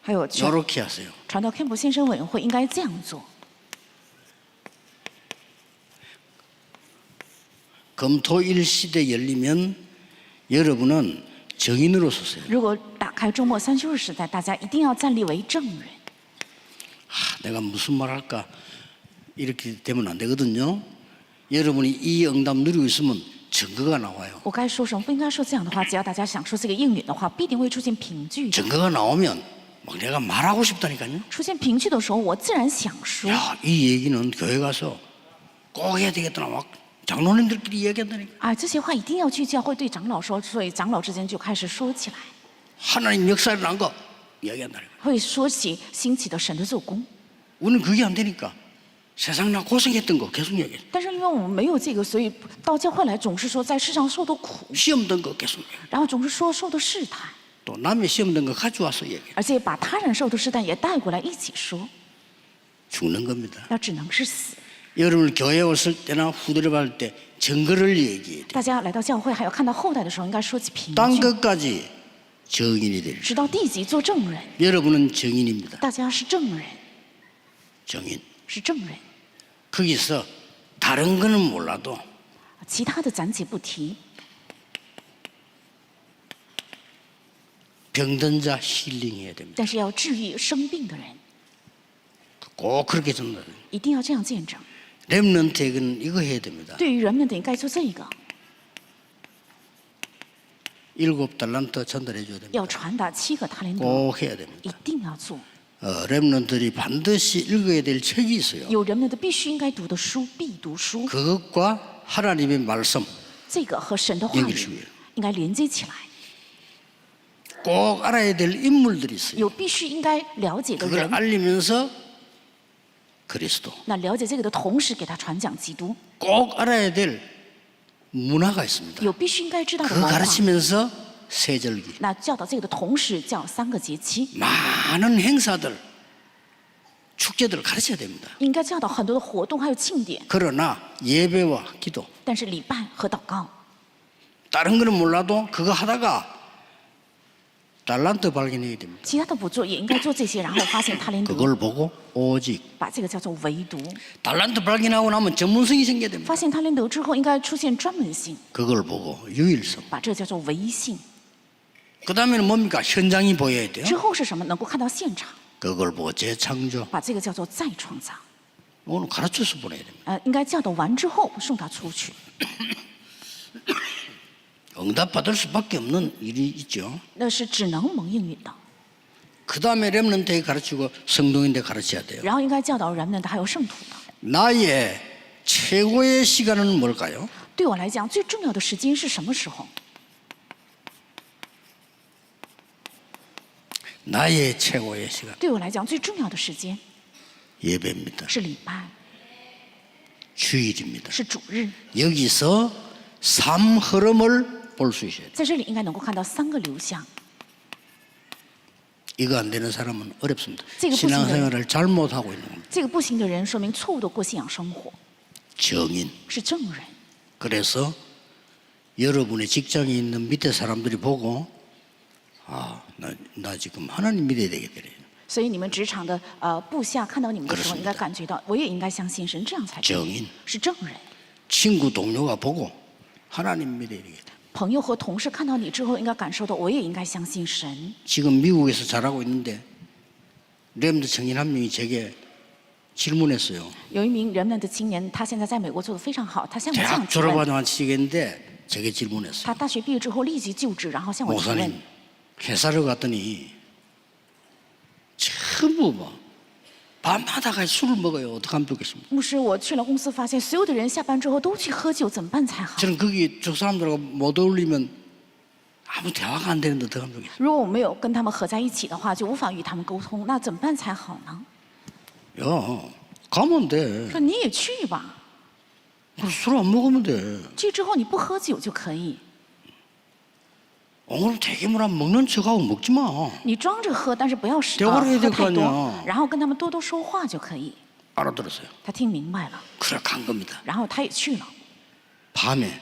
Speaker 2: 还有
Speaker 1: 이렇게 하세요.
Speaker 2: 传道 캠프 献身委员会应该这样做。
Speaker 1: 금토일 시대 열리면 여러분은 정인으로 서세요.
Speaker 2: 如果打开周末3休日时代，大家一定要站立为证人。
Speaker 1: 내가 무슨 말 할까 이렇게 되면 안 되거든요. 여러분이 이 응답 누리고 있으면 증거가 나와요.
Speaker 2: 我该说什么？不应该说这样的话。只要大家想说这个应允的话，必定会出现凭据的。
Speaker 1: 증거가 나오면 막 내가 말하고 싶다니까요.
Speaker 2: 出现凭据的时候，我自然想说。
Speaker 1: 야, 이 얘기는 교회 가서 꼭 해야 되겠다. 막 장로님들끼리 얘기한다니까.
Speaker 2: 啊，这些话一定要去教会对长老说，所以长老之间就开始说起来，
Speaker 1: 하나님 역사를 난 거 얘기한다니까.
Speaker 2: 会说起兴起的神的做工。
Speaker 1: 우리는 그게 안 되니까 세상 나 고생했던 거 계속 얘기해.
Speaker 2: 但是因为我们没有这个，所以到教会来总是说在世上受的苦，
Speaker 1: 시험 든 거 계속 얘기해.
Speaker 2: 然后总是说受的试探，
Speaker 1: 또 남의 시험 든 거 가져와서 얘기해.
Speaker 2: 而且把他人受的试探也带过来一起说，
Speaker 1: 죽는 겁니다.
Speaker 2: 那只能是死。
Speaker 1: 여러분 교회 왔을 때나 후대를 받을 때 증거를 얘기해야 돼.
Speaker 2: 大家来到教会，还有看到后代的时候，应该说起凭
Speaker 1: 땅
Speaker 2: 据，
Speaker 1: 끝까지 정인이 될.
Speaker 2: 直到地级做证人。
Speaker 1: 여러분은 정인입니다.
Speaker 2: 大家是证人，
Speaker 1: 정인.
Speaker 2: 是证人，
Speaker 1: 거기서 다른 거는 몰라도
Speaker 2: 其他的暂且不提。
Speaker 1: 병든 자 힐링해야 됩니다.
Speaker 2: 但是要治愈生病的人，
Speaker 1: 꼭 그렇게 전달해요.
Speaker 2: 一定要这样见证。
Speaker 1: 렘넌트에게는 이거 해야 됩니다.
Speaker 2: 对于人们的应该做这个，
Speaker 1: 7달란트 전달해 줘야 됩니다.
Speaker 2: 要传达7个塔林德，
Speaker 1: 꼭 해야 됩니다.
Speaker 2: 一定要做。
Speaker 1: 렘넌트들이 반드시 읽어야 될 책이 있어요.
Speaker 2: 有人们的必须应该读的书，必读书，
Speaker 1: 그것과 하나님의 말씀
Speaker 2: 这个和神的话
Speaker 1: 연결
Speaker 2: 语
Speaker 1: 중이에요.
Speaker 2: 应该连接起来。
Speaker 1: 꼭 알아야 될 인물들이 있어요.
Speaker 2: 有必须应该了解的
Speaker 1: 그걸
Speaker 2: 人，
Speaker 1: 알리면서 그리스도.
Speaker 2: 那了解这个的同时，给他传讲基督。
Speaker 1: 꼭 알아야 될 문화가 있습니다.
Speaker 2: 有必须应该知道的
Speaker 1: 그거
Speaker 2: 文化，
Speaker 1: 가르치면서 세절기.
Speaker 2: 那教导这个的同时，教3个节期，
Speaker 1: 많은 행사들, 축제들을 가르쳐야 됩니다.
Speaker 2: 应该教导很多的活动还有庆典。
Speaker 1: 그러나 예배와 기도,
Speaker 2: 但是礼拜和祷告，
Speaker 1: 다른 거는 몰라도 그거 하다가 달란트 발견해야 됩니다.
Speaker 2: 其他的不做，也应该做这些，然后发现他连德，
Speaker 1: 그걸 보고 오직
Speaker 2: 把这个叫做唯独。
Speaker 1: 달란트 발견하고 나면 전문성이 생겨야 됩니다.
Speaker 2: 发现他连德之后，应该出现专门性，
Speaker 1: 그걸 보고 유일성.
Speaker 2: 把这个叫做唯一性。
Speaker 1: 그 다음에는 뭡니까? 현장이 보여야 돼요.
Speaker 2: 之后是什么？能够看到现场，
Speaker 1: 그걸 보고 재창조.
Speaker 2: 把这个叫做再创造。
Speaker 1: 오늘 가르쳐서 보내야 됩니다.
Speaker 2: 应该教导完之后送他出去。
Speaker 1: 응답받을 수밖에 없는 일이 있죠.
Speaker 2: 那是只能蒙应允的。
Speaker 1: 그 다음에 렘넌트에 가르치고 성도인데 가르쳐야 돼요.
Speaker 2: 然后应该教导人们的，还有圣徒的。
Speaker 1: 나의 최고의 시간은 뭘까요?
Speaker 2: 对我来讲，最重要的时间是什么时候？
Speaker 1: 나의 최고의 시간
Speaker 2: 对我来讲，最重要的时间
Speaker 1: 예배입니다.
Speaker 2: 是礼拜，
Speaker 1: 주일입니다.
Speaker 2: 是主日。
Speaker 1: 여기서 삶 흐름을 볼 수 있어야 돼요.
Speaker 2: 在这里应该能够看到3个流向。
Speaker 1: 이거 안 되는 사람은 어렵습니다.
Speaker 2: 지금
Speaker 1: 신앙생활을 잘못하고 있는 겁니다.
Speaker 2: 这个不行的人，说明错误的过信仰生活，
Speaker 1: 정인.
Speaker 2: 是证人。
Speaker 1: 그래서 여러분의 직장에 있는 밑에 사람들이 보고 나 지금 하나님 믿어야 되겠다.
Speaker 2: 所以你们职场的部下看到你们的时候，
Speaker 1: 그렇습니다
Speaker 2: 应该感觉到，我也应该相信神，这样才对。
Speaker 1: 정인.
Speaker 2: 是证人。
Speaker 1: 친구 동료가 보고 하나님 믿어야 되겠다.
Speaker 2: 朋友和同事看到你之后，应该感受到我也应该相信神。
Speaker 1: 지금 미국에서 잘하고 있는데 렘드 청년 한 명이 제게 질문했어요.
Speaker 2: 有一名人们的青年，他现在在美国做得非常好，他向我这样
Speaker 1: 대학
Speaker 2: 提问。
Speaker 1: 졸업하자마자 치겠는데 제게 질문했어요.
Speaker 2: 他大学毕业之后立即就职，然后向我提问
Speaker 1: 목사님 。 회사를 갔더니 전부 뭐 밤마다 같이 술을 먹어요. 어떻게 하면 좋겠습니까?
Speaker 2: 牧师，我去了公司，发现所有的人下班之后都去喝酒，怎么办才好？
Speaker 1: 저는 거기 저 사람들하고 못 어울리면 아무 대화가 안 되는데 어떻게 하면 좋겠어요?
Speaker 2: 如果我没有跟他们合在一起的话，就无法与他们沟通，那怎么办才好呢？
Speaker 1: 야, 가면 돼.
Speaker 2: 说你也去吧，
Speaker 1: 술 안 먹으면 돼.
Speaker 2: 去之后你不喝酒就可以，
Speaker 1: 오늘 대기물 안 먹는 척하고 먹지 마.
Speaker 2: 你装着喝，但是不要
Speaker 1: 대화를 해야
Speaker 2: 喝
Speaker 1: 될
Speaker 2: 太
Speaker 1: 거
Speaker 2: 多
Speaker 1: 아니야 ，
Speaker 2: 然后跟他们多多说话就可以。
Speaker 1: 알아들었어요.
Speaker 2: 他听明白了，
Speaker 1: 그래 간 겁니다.
Speaker 2: 然后他也去了。
Speaker 1: 밤에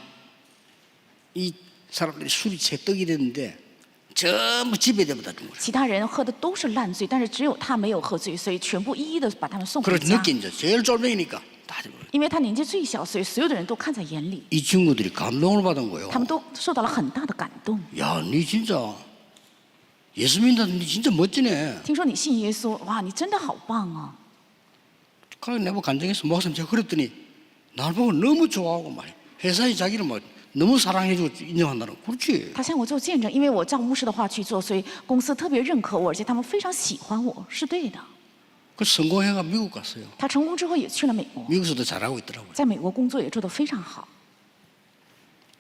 Speaker 1: 이 사람들이 술이 채떡이 됐는데 전부 집에 데려다 준 거예요.
Speaker 2: 其他人喝的都是烂醉，但是只有他没有喝醉，所以全部一一的把他们送回
Speaker 1: 그래서
Speaker 2: 家。
Speaker 1: 늦게 이제 제일 쫄병이니까 다 집에.
Speaker 2: 因为他年纪最小，所以所有的人都看在眼里，
Speaker 1: 이 친구들이 감동을 받은 거예요.
Speaker 2: 他们都受到了很大的感动。
Speaker 1: 야, 니 진짜 예수 믿는다, 니 진짜 멋지네.
Speaker 2: 听说你信耶稣，哇，你真的好棒哦！
Speaker 1: 그래 내가 간증했어. 목사님 제가 그랬더니 날 보고 너무 좋아하고 말이야. 회사에 자기를 막 너무 사랑해주고 인정한다는 거. 그렇지.
Speaker 2: 他向我做见证，因为我照牧师的话去做，所以公司特别认可我，而且他们非常喜欢我，是对的。
Speaker 1: 그 성공해가 미국 갔어요.
Speaker 2: 他成功之后也去了美国，
Speaker 1: 미국에서도 잘하고 있더라고요.
Speaker 2: 在美国工作也做得非常好，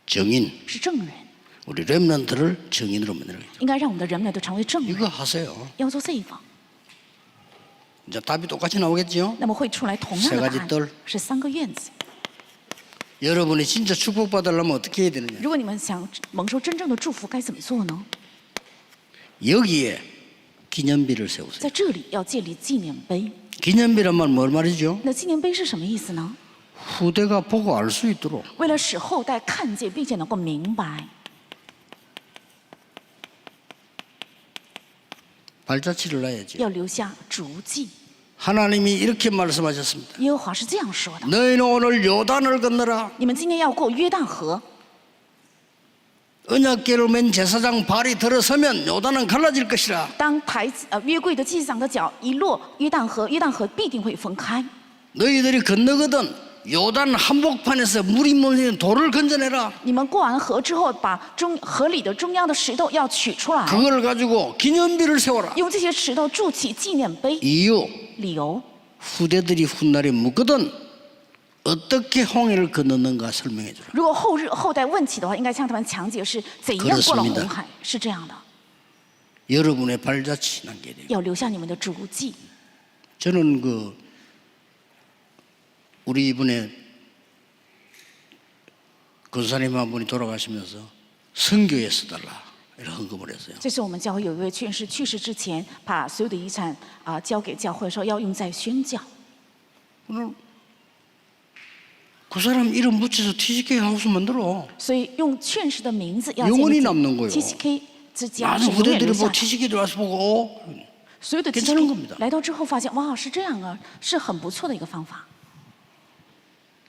Speaker 1: 정인,
Speaker 2: 是证人。
Speaker 1: 우리 렘넌트를 정인으로 만들어야죠.
Speaker 2: 应该让我们的人们都成为证人，
Speaker 1: 이거 하세요.
Speaker 2: 要做这一方。
Speaker 1: 이제 답이 똑같이 나오겠죠?
Speaker 2: 那么会出来同样
Speaker 1: 세
Speaker 2: 的
Speaker 1: 가지
Speaker 2: 答
Speaker 1: 뜰
Speaker 2: 案，是3个院子。
Speaker 1: 여러분이 진짜 축복받으려면 어떻게 해야 되느냐?
Speaker 2: 如果你们想蒙受真正的祝福，该怎么做呢？
Speaker 1: 여기에 기념비를 세우세요.
Speaker 2: 在这里要建立纪念碑。
Speaker 1: 기념비란 말 뭘 말이죠?
Speaker 2: 那纪念碑是什么意思呢？
Speaker 1: 후대가 보고 알 수 있도록
Speaker 2: 为了使后代看见并且能够明白，
Speaker 1: 발자취를 놔야죠.
Speaker 2: 要留下足迹。
Speaker 1: 하나님이 이렇게 말씀하셨습니다.
Speaker 2: 耶和华是这样说的：
Speaker 1: 너희는 오늘 요단을 건너라.
Speaker 2: 你们今天要过约旦河，
Speaker 1: 언약궤를 맨 제사장 발이 들어서면 요단은 갈라질 것이라.
Speaker 2: 当约柜的祭司长的脚一落约旦河，约旦河必定会分开。
Speaker 1: 너희들이 건너거든 요단 한복판에서 물이 몰리는 돌을 건져내라.
Speaker 2: 你们过完河之后，把河里的中央的石头要取出来，
Speaker 1: 그걸 가지고 기념비를 세워라.
Speaker 2: 用这些石头筑起纪念碑。
Speaker 1: 이유
Speaker 2: 理由，
Speaker 1: 후대들이 훗날에 묻거든 어떻게 홍해를 건넜는가 설명해 주라.
Speaker 2: 如果后代问起的话，应该向他们讲解是怎样过了红海，是这样的，
Speaker 1: 여러분의 발자취 남겨야 돼요.
Speaker 2: 要留下你们的足迹。
Speaker 1: 저는 우리 이번에 권사님 한 분이 돌아가시면서 선교에 써달라 이런 헌금을 했어요.
Speaker 2: 这是我们教会有一位劝士去世之前，把所有的遗产交给教会，说要用在宣教。
Speaker 1: 오늘 그 사람 이름 붙여서 TCK 하우스 만들어.
Speaker 2: 所以用劝士的名字要
Speaker 1: 영원히 남는 거예요.
Speaker 2: TCK 之家是
Speaker 1: 많은
Speaker 2: 永远
Speaker 1: 후대들이
Speaker 2: 留下
Speaker 1: 뭐
Speaker 2: 的。
Speaker 1: TCK들 와서 보고
Speaker 2: 所有的
Speaker 1: 괜찮은 겁니다.
Speaker 2: TCK 来到之后发现，哇，是这样啊，是很不错的一个方法。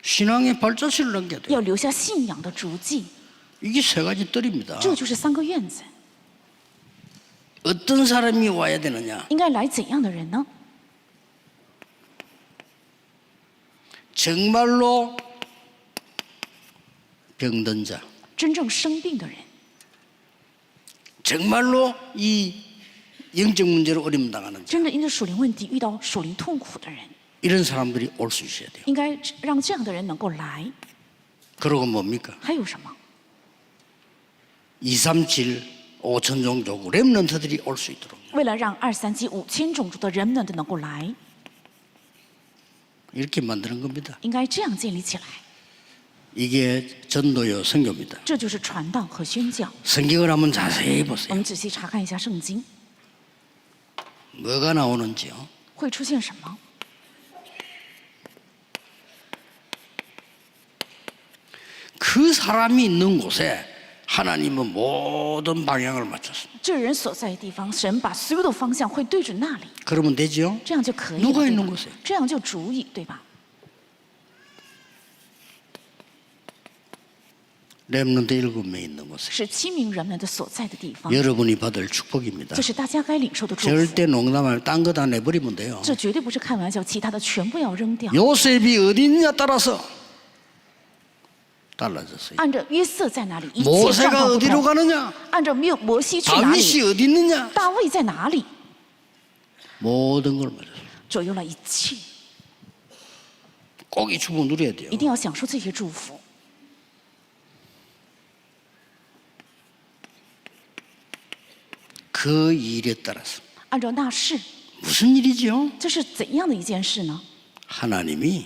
Speaker 1: 신앙의 발자취를 남겨야 돼요.
Speaker 2: 要留下信仰的足迹，
Speaker 1: 이게 세 가지 뜰입니다.
Speaker 2: 这就是3个院子。
Speaker 1: 어떤 사람이 와야 되느냐?
Speaker 2: 应该来怎样的人呢？
Speaker 1: 정말로 병든 자,
Speaker 2: 真正生病的人，
Speaker 1: 정말로 이 영적 문제로 어려움 당하는 자,
Speaker 2: 真正因着属灵问题遇到属灵痛苦的人，
Speaker 1: 이런 사람들이 올 수 있어야 돼요.
Speaker 2: 应该让这样的人能够来。
Speaker 1: 그러고 뭡니까?
Speaker 2: 还有什么？
Speaker 1: 237, 5천 종족 렘넌트들이 올 수 있도록
Speaker 2: 为了让237、5000种族的人们能够来，
Speaker 1: 이렇게 만드는 겁니다.
Speaker 2: 应该这样建立起来。
Speaker 1: 이게 전도요 선교입니다.
Speaker 2: 这就是传道和宣教。
Speaker 1: 성경을 한번 자세히
Speaker 2: 我
Speaker 1: 보세요.
Speaker 2: 们仔细查看一下圣经，
Speaker 1: 뭐가 나오는지요?
Speaker 2: 会出现什么？
Speaker 1: 그 사람이 있는 곳에 하나님은 모든 방향을 맞췄습니다.
Speaker 2: 这人所在的地方，神把所有的方向会对准那里，
Speaker 1: 그러면 되죠?
Speaker 2: 这样就可以
Speaker 1: 누가
Speaker 2: 了，对
Speaker 1: 있는
Speaker 2: 吧
Speaker 1: 곳에
Speaker 2: 这样就足以，对吧？
Speaker 1: 렘넌트 7명 있는 곳에
Speaker 2: 是7名人们的所在的地方，
Speaker 1: 여러분이 받을 축복입니다.
Speaker 2: 这是大家该领受的祝福。
Speaker 1: 절대 농담을 딴 거 다 내버리면 돼요.
Speaker 2: 这绝对不是开玩笑，其他的全部要扔掉。
Speaker 1: 요셉이 어디 있느냐 따라서 달라졌어요.
Speaker 2: 按照约瑟在哪里，一切状
Speaker 1: 모세가
Speaker 2: 况不
Speaker 1: 어디로
Speaker 2: 同。
Speaker 1: 가느냐,
Speaker 2: 按照摩西去哪里，
Speaker 1: 다윗이 어디 있느냐,
Speaker 2: 大卫在哪里，
Speaker 1: 모든 걸 맞았어요.
Speaker 2: 左右了一切。
Speaker 1: 꼭 이 축복 누려야 돼요.
Speaker 2: 一定要享受这些祝福。
Speaker 1: 그 일에 따라서
Speaker 2: 按照那事，
Speaker 1: 무슨 일이죠?
Speaker 2: 这是怎样的一件事呢？
Speaker 1: 하나님이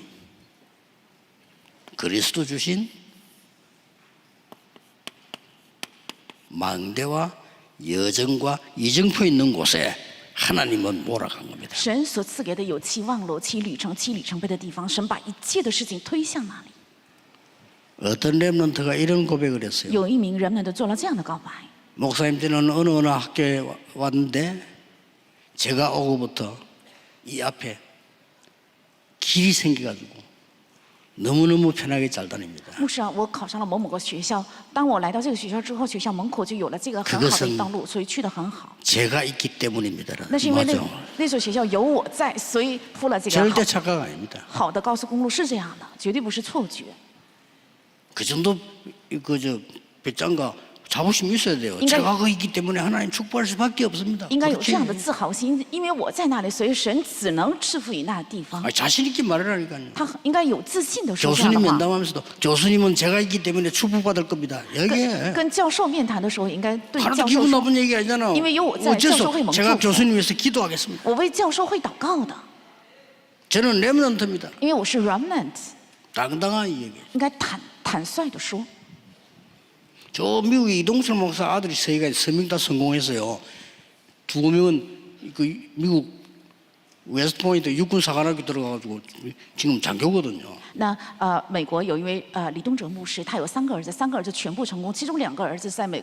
Speaker 1: 그리스도 주신 망대와 여정과 이정표 있는 곳에 하나님은 몰아간 겁니다.
Speaker 2: 神所赐给的有7望楼、7旅程、7里程碑的地方，神把一切的事情推向那里。
Speaker 1: 어떤 렘넌트가 이런 고백을 했어요.
Speaker 2: 有一名人们的做了这样的告白：
Speaker 1: 목사님 때는 어느 학교에 왔는데 제가 오고부터 이 앞에 길이 생겨가지고 너무너무 편하게 잘 다닙니다.
Speaker 2: 牧师啊，我考上了某某个学校，当我来到这个学校之后，学校门口就有了这个很好的一道路，所以去得很好。
Speaker 1: 제가 있기 때문입니다.
Speaker 2: 那是因为
Speaker 1: 맞아.
Speaker 2: 那所学校有我在，所以铺了这个
Speaker 1: 절대 착각 아닙니다.
Speaker 2: 好的高速公路是这样的，绝对不是错觉。
Speaker 1: 그 정도 그저 배짱과 자부심이 있어야 돼요.
Speaker 2: 인간-
Speaker 1: 제가 거기 있기 때문에 하나님 축복할 수밖에 없습니다.
Speaker 2: 应该有
Speaker 1: 그렇지.
Speaker 2: 这样的自豪心，因为我在那里，所以神只能赐福于那地方。
Speaker 1: 자신 있게 말하라니까요.
Speaker 2: 他应该有自信的说这样
Speaker 1: 교수님
Speaker 2: 的话。
Speaker 1: 면담하면서도 교수님은 제가 있기 때문에 축복받을 겁니다. 얘기해.
Speaker 2: 跟教授面谈的时候，应该对
Speaker 1: 하나도
Speaker 2: 教授
Speaker 1: 기분
Speaker 2: 说
Speaker 1: 나쁜 얘기 아니잖아.
Speaker 2: 이외 요在
Speaker 1: 어째서
Speaker 2: 教授会蒙
Speaker 1: 제가
Speaker 2: 祝福。
Speaker 1: 교수님 위해서 기도하겠습니다.
Speaker 2: 我为教授会祷告的，
Speaker 1: 저는 렘넌트입니다.
Speaker 2: 因为我是 remnant，
Speaker 1: 당당한 얘기.
Speaker 2: 应该坦率的说。
Speaker 1: 저 미국의 이동철 목사 아들이 세계에 3명 다 성공했어요. 2명은 그 미국 웨스트포인트 육군사관학교 들어가가지고 지금 장교거든요.
Speaker 2: 那美国有一位李东哲牧师，他有3个儿子，3个儿子全部成功，其中2个儿子在美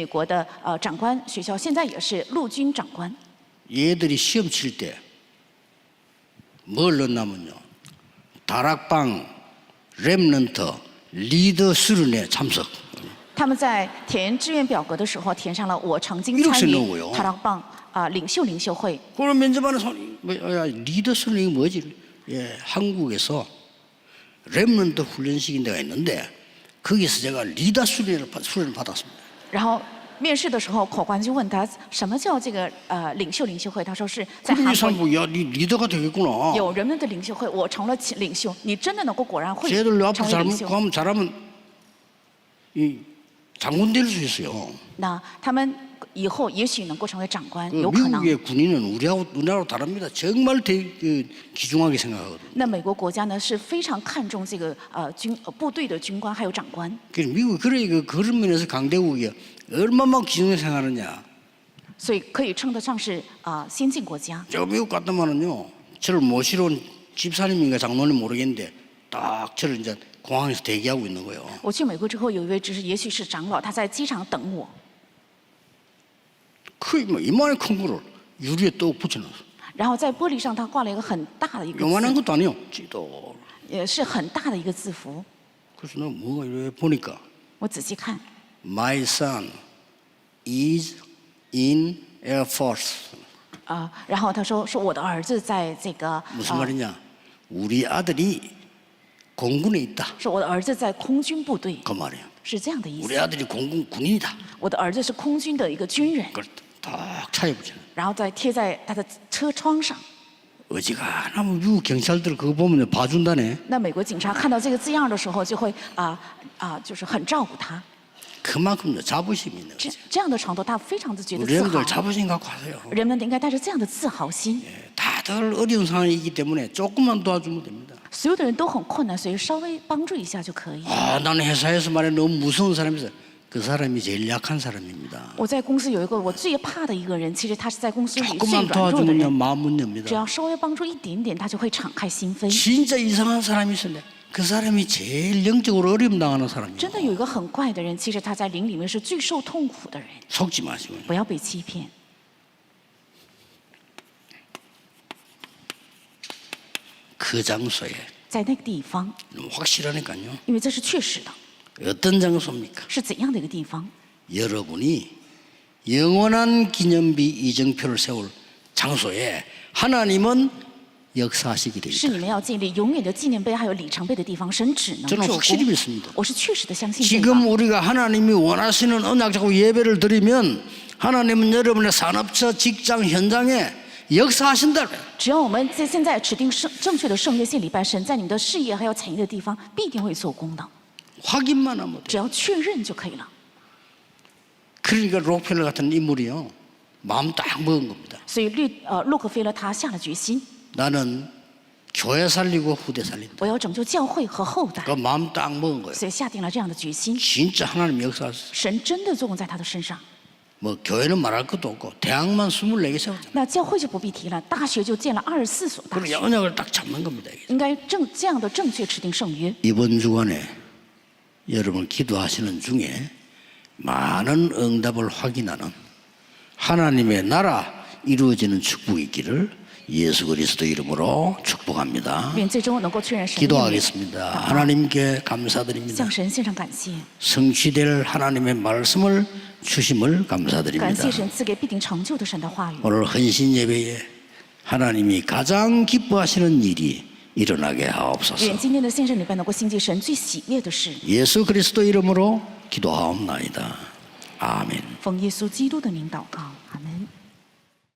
Speaker 2: 国的长官学校，现在也是陆军长官。
Speaker 1: 얘들이 시험 칠 때 뭘 넣냐면요. 다락방, 렘넌트, 리더 수련회 참석.
Speaker 2: 他们在填志愿表格的时候填上了我曾经
Speaker 1: 이렇게
Speaker 2: 参与
Speaker 1: 넣어요
Speaker 2: 塔拉邦领袖会。
Speaker 1: 그럼 면접하는 사람이 리더 수련이 뭐지? 예, 한국에서 렘넌트 훈련시킨 데가 있는데 거기서 제가 리더 수련을 받았습니다.
Speaker 2: 然后面试的时候，口官就问他什么叫这个领袖会，他说是在
Speaker 1: 그럼 이
Speaker 2: 韩
Speaker 1: 사람
Speaker 2: 国
Speaker 1: 야, 니 리더가 되겠구나.
Speaker 2: 有人们的领袖会，我成了领袖，你真的能够果然会
Speaker 1: 쟤들 내 앞에
Speaker 2: 成为领袖。
Speaker 1: 잘하면 이 장군 될 수 있어요.
Speaker 2: 那他们以后也许能够成为长官，
Speaker 1: 그
Speaker 2: 有可能。
Speaker 1: 미국의 군인은 우리하고 다릅니다. 정말 귀중하게 생각하거든요.
Speaker 2: 那美国国家呢是非常看重这个部队的军官还有长官，
Speaker 1: 그래서 미국이 그런 면에서 강대국이 얼마나 귀중하게 생각하느냐.
Speaker 2: 所以可以称得上是先进国家。
Speaker 1: 저 미국 갔다마는요, 저를 모시러 온 집사님인가 장로님 모르겠는데 딱 저를 이제 공항에서 대기하고 있는 거예요.
Speaker 2: 我去美国之后，有一位也许是长老，他在机场等我，
Speaker 1: 뭐 이만한 큰 거를 유리에 또 붙여놨어.
Speaker 2: 然后在玻璃上他挂了一个很大的一个
Speaker 1: 요만한
Speaker 2: 字，
Speaker 1: 것도 아니요. 지도.
Speaker 2: 也是很大的一个字符。
Speaker 1: 그래서 내가 뭐가 이래 보니까
Speaker 2: 我仔细看，
Speaker 1: My son is in Air Force.
Speaker 2: 然后他说我的儿子在这个
Speaker 1: 무슨 말이냐? 우리 아들이 공군에 있다.
Speaker 2: 说我的儿子在空军部队，
Speaker 1: 그 말이에요.
Speaker 2: 是这样的意
Speaker 1: 우리
Speaker 2: 思。
Speaker 1: 아들이 군인이다.
Speaker 2: 我的儿子是空军的一个军人，
Speaker 1: 그걸 딱 차에 붙여.
Speaker 2: 然后再贴在他的车窗上。
Speaker 1: 어지간하면 미국 경찰들 그거 보면 봐준다네.
Speaker 2: 那美国警察看到这个字样的时候，就会就是很照顾他。
Speaker 1: 그만큼 자부심이 있는 거죠.
Speaker 2: 这样的程度，他非常的觉得
Speaker 1: 우리
Speaker 2: 自
Speaker 1: 여러분들
Speaker 2: 豪。
Speaker 1: 자부심 갖고 하세요.
Speaker 2: 人们应该带着这样的自豪心。
Speaker 1: 다들 어려운 상황이 있기 때문에 조금만 도와주면 됩니다.
Speaker 2: 所有的人都很困难，所以稍微帮助一下就可以。
Speaker 1: 나는 회사에서 말해 너무 무서운 사람이서 그 사람이 제일 약한 사람입니다.
Speaker 2: 我在公司有一个我最怕的一个人，其实他是在公司里最
Speaker 1: 조금만
Speaker 2: 软弱的
Speaker 1: 도와주면요
Speaker 2: 人。
Speaker 1: 마음문
Speaker 2: 只
Speaker 1: 엽니다.
Speaker 2: 要稍微帮助一点点，他就会敞开心扉。
Speaker 1: 진짜 이상한 사람이 있었네. 그 사람이 제일 영적으로 어려움 당하는 사람이에요.
Speaker 2: 真的有一个很怪的人，其实他在灵里面是最受痛苦的人。
Speaker 1: 속지 마시고.
Speaker 2: 不要被欺骗。
Speaker 1: 그 장소에
Speaker 2: 在那个地方，
Speaker 1: 확실하니까요.
Speaker 2: 因为这是确实的。
Speaker 1: 어떤 장소입니까?
Speaker 2: 是怎样的一个地方？
Speaker 1: 여러분이 영원한 기념비 이정표를 세울 장소에 하나님은 역사하시게 되어
Speaker 2: 是
Speaker 1: 있다.
Speaker 2: 你们要建立永远的纪念碑还有里程碑的地方，神只能
Speaker 1: 저는
Speaker 2: 做
Speaker 1: 확실히
Speaker 2: 工。
Speaker 1: 믿습니다.
Speaker 2: 我是确实的相信这
Speaker 1: 지금
Speaker 2: 个。
Speaker 1: 우리가 하나님이 원하시는 언약자고 예배를 드리면 하나님은 여러분의 산업처 직장 현장에 역사하신다.
Speaker 2: 只要我们在现在指定正确的圣约献礼拜，神在你们的事业还有产业的地方必定会做工的，
Speaker 1: 확인만 하면 돼.
Speaker 2: 只要确认就可以了。
Speaker 1: 그러니까 록펠러 같은 인물이요, 마음 딱 먹은 겁니다.
Speaker 2: 所以洛克菲勒他下了决心，
Speaker 1: 나는 교회 살리고 후대 살린다.
Speaker 2: 我要拯救教会和后代，
Speaker 1: 그 마음 딱 먹은 거예요.
Speaker 2: 所以下定了这样的决心。
Speaker 1: 진짜 하나님 역사하셨어요.
Speaker 2: 神真的作用在他的身上。
Speaker 1: 뭐 교회는 말할 것도 없고 대학만 24개 세웠잖아요.
Speaker 2: 那教会就不必提了，大学就建了24所大
Speaker 1: 그리고
Speaker 2: 学，
Speaker 1: 언약을 딱 잡는 겁니다. 이게.
Speaker 2: 应该这样的正确指定圣约。
Speaker 1: 이번 주간에 여러분 기도하시는 중에 많은 응답을 확인하는 하나님의 나라 이루어지는 축복이 있기를 예수 그리스도 이름으로 축복합니다.
Speaker 2: 愿最终能够确认神的应许，
Speaker 1: 기도하겠습니다. 하나님께 감사드립니다.
Speaker 2: 向神献上感谢，
Speaker 1: 성취될 하나님의 말씀을 주심을
Speaker 2: 感
Speaker 1: 감사드립니다.
Speaker 2: 谢神赐给必定成就的神的话语。
Speaker 1: 오늘 헌신 예배에 하나님이 가장 기뻐하시는 일이 일어나게
Speaker 2: 愿
Speaker 1: 하옵소서.
Speaker 2: 今天的献圣礼拜能够兴起神最喜悦的事。
Speaker 1: 예수 그리스도 이름으로 기도하옵나이다. 아멘.
Speaker 2: 奉耶稣基督的名祷告。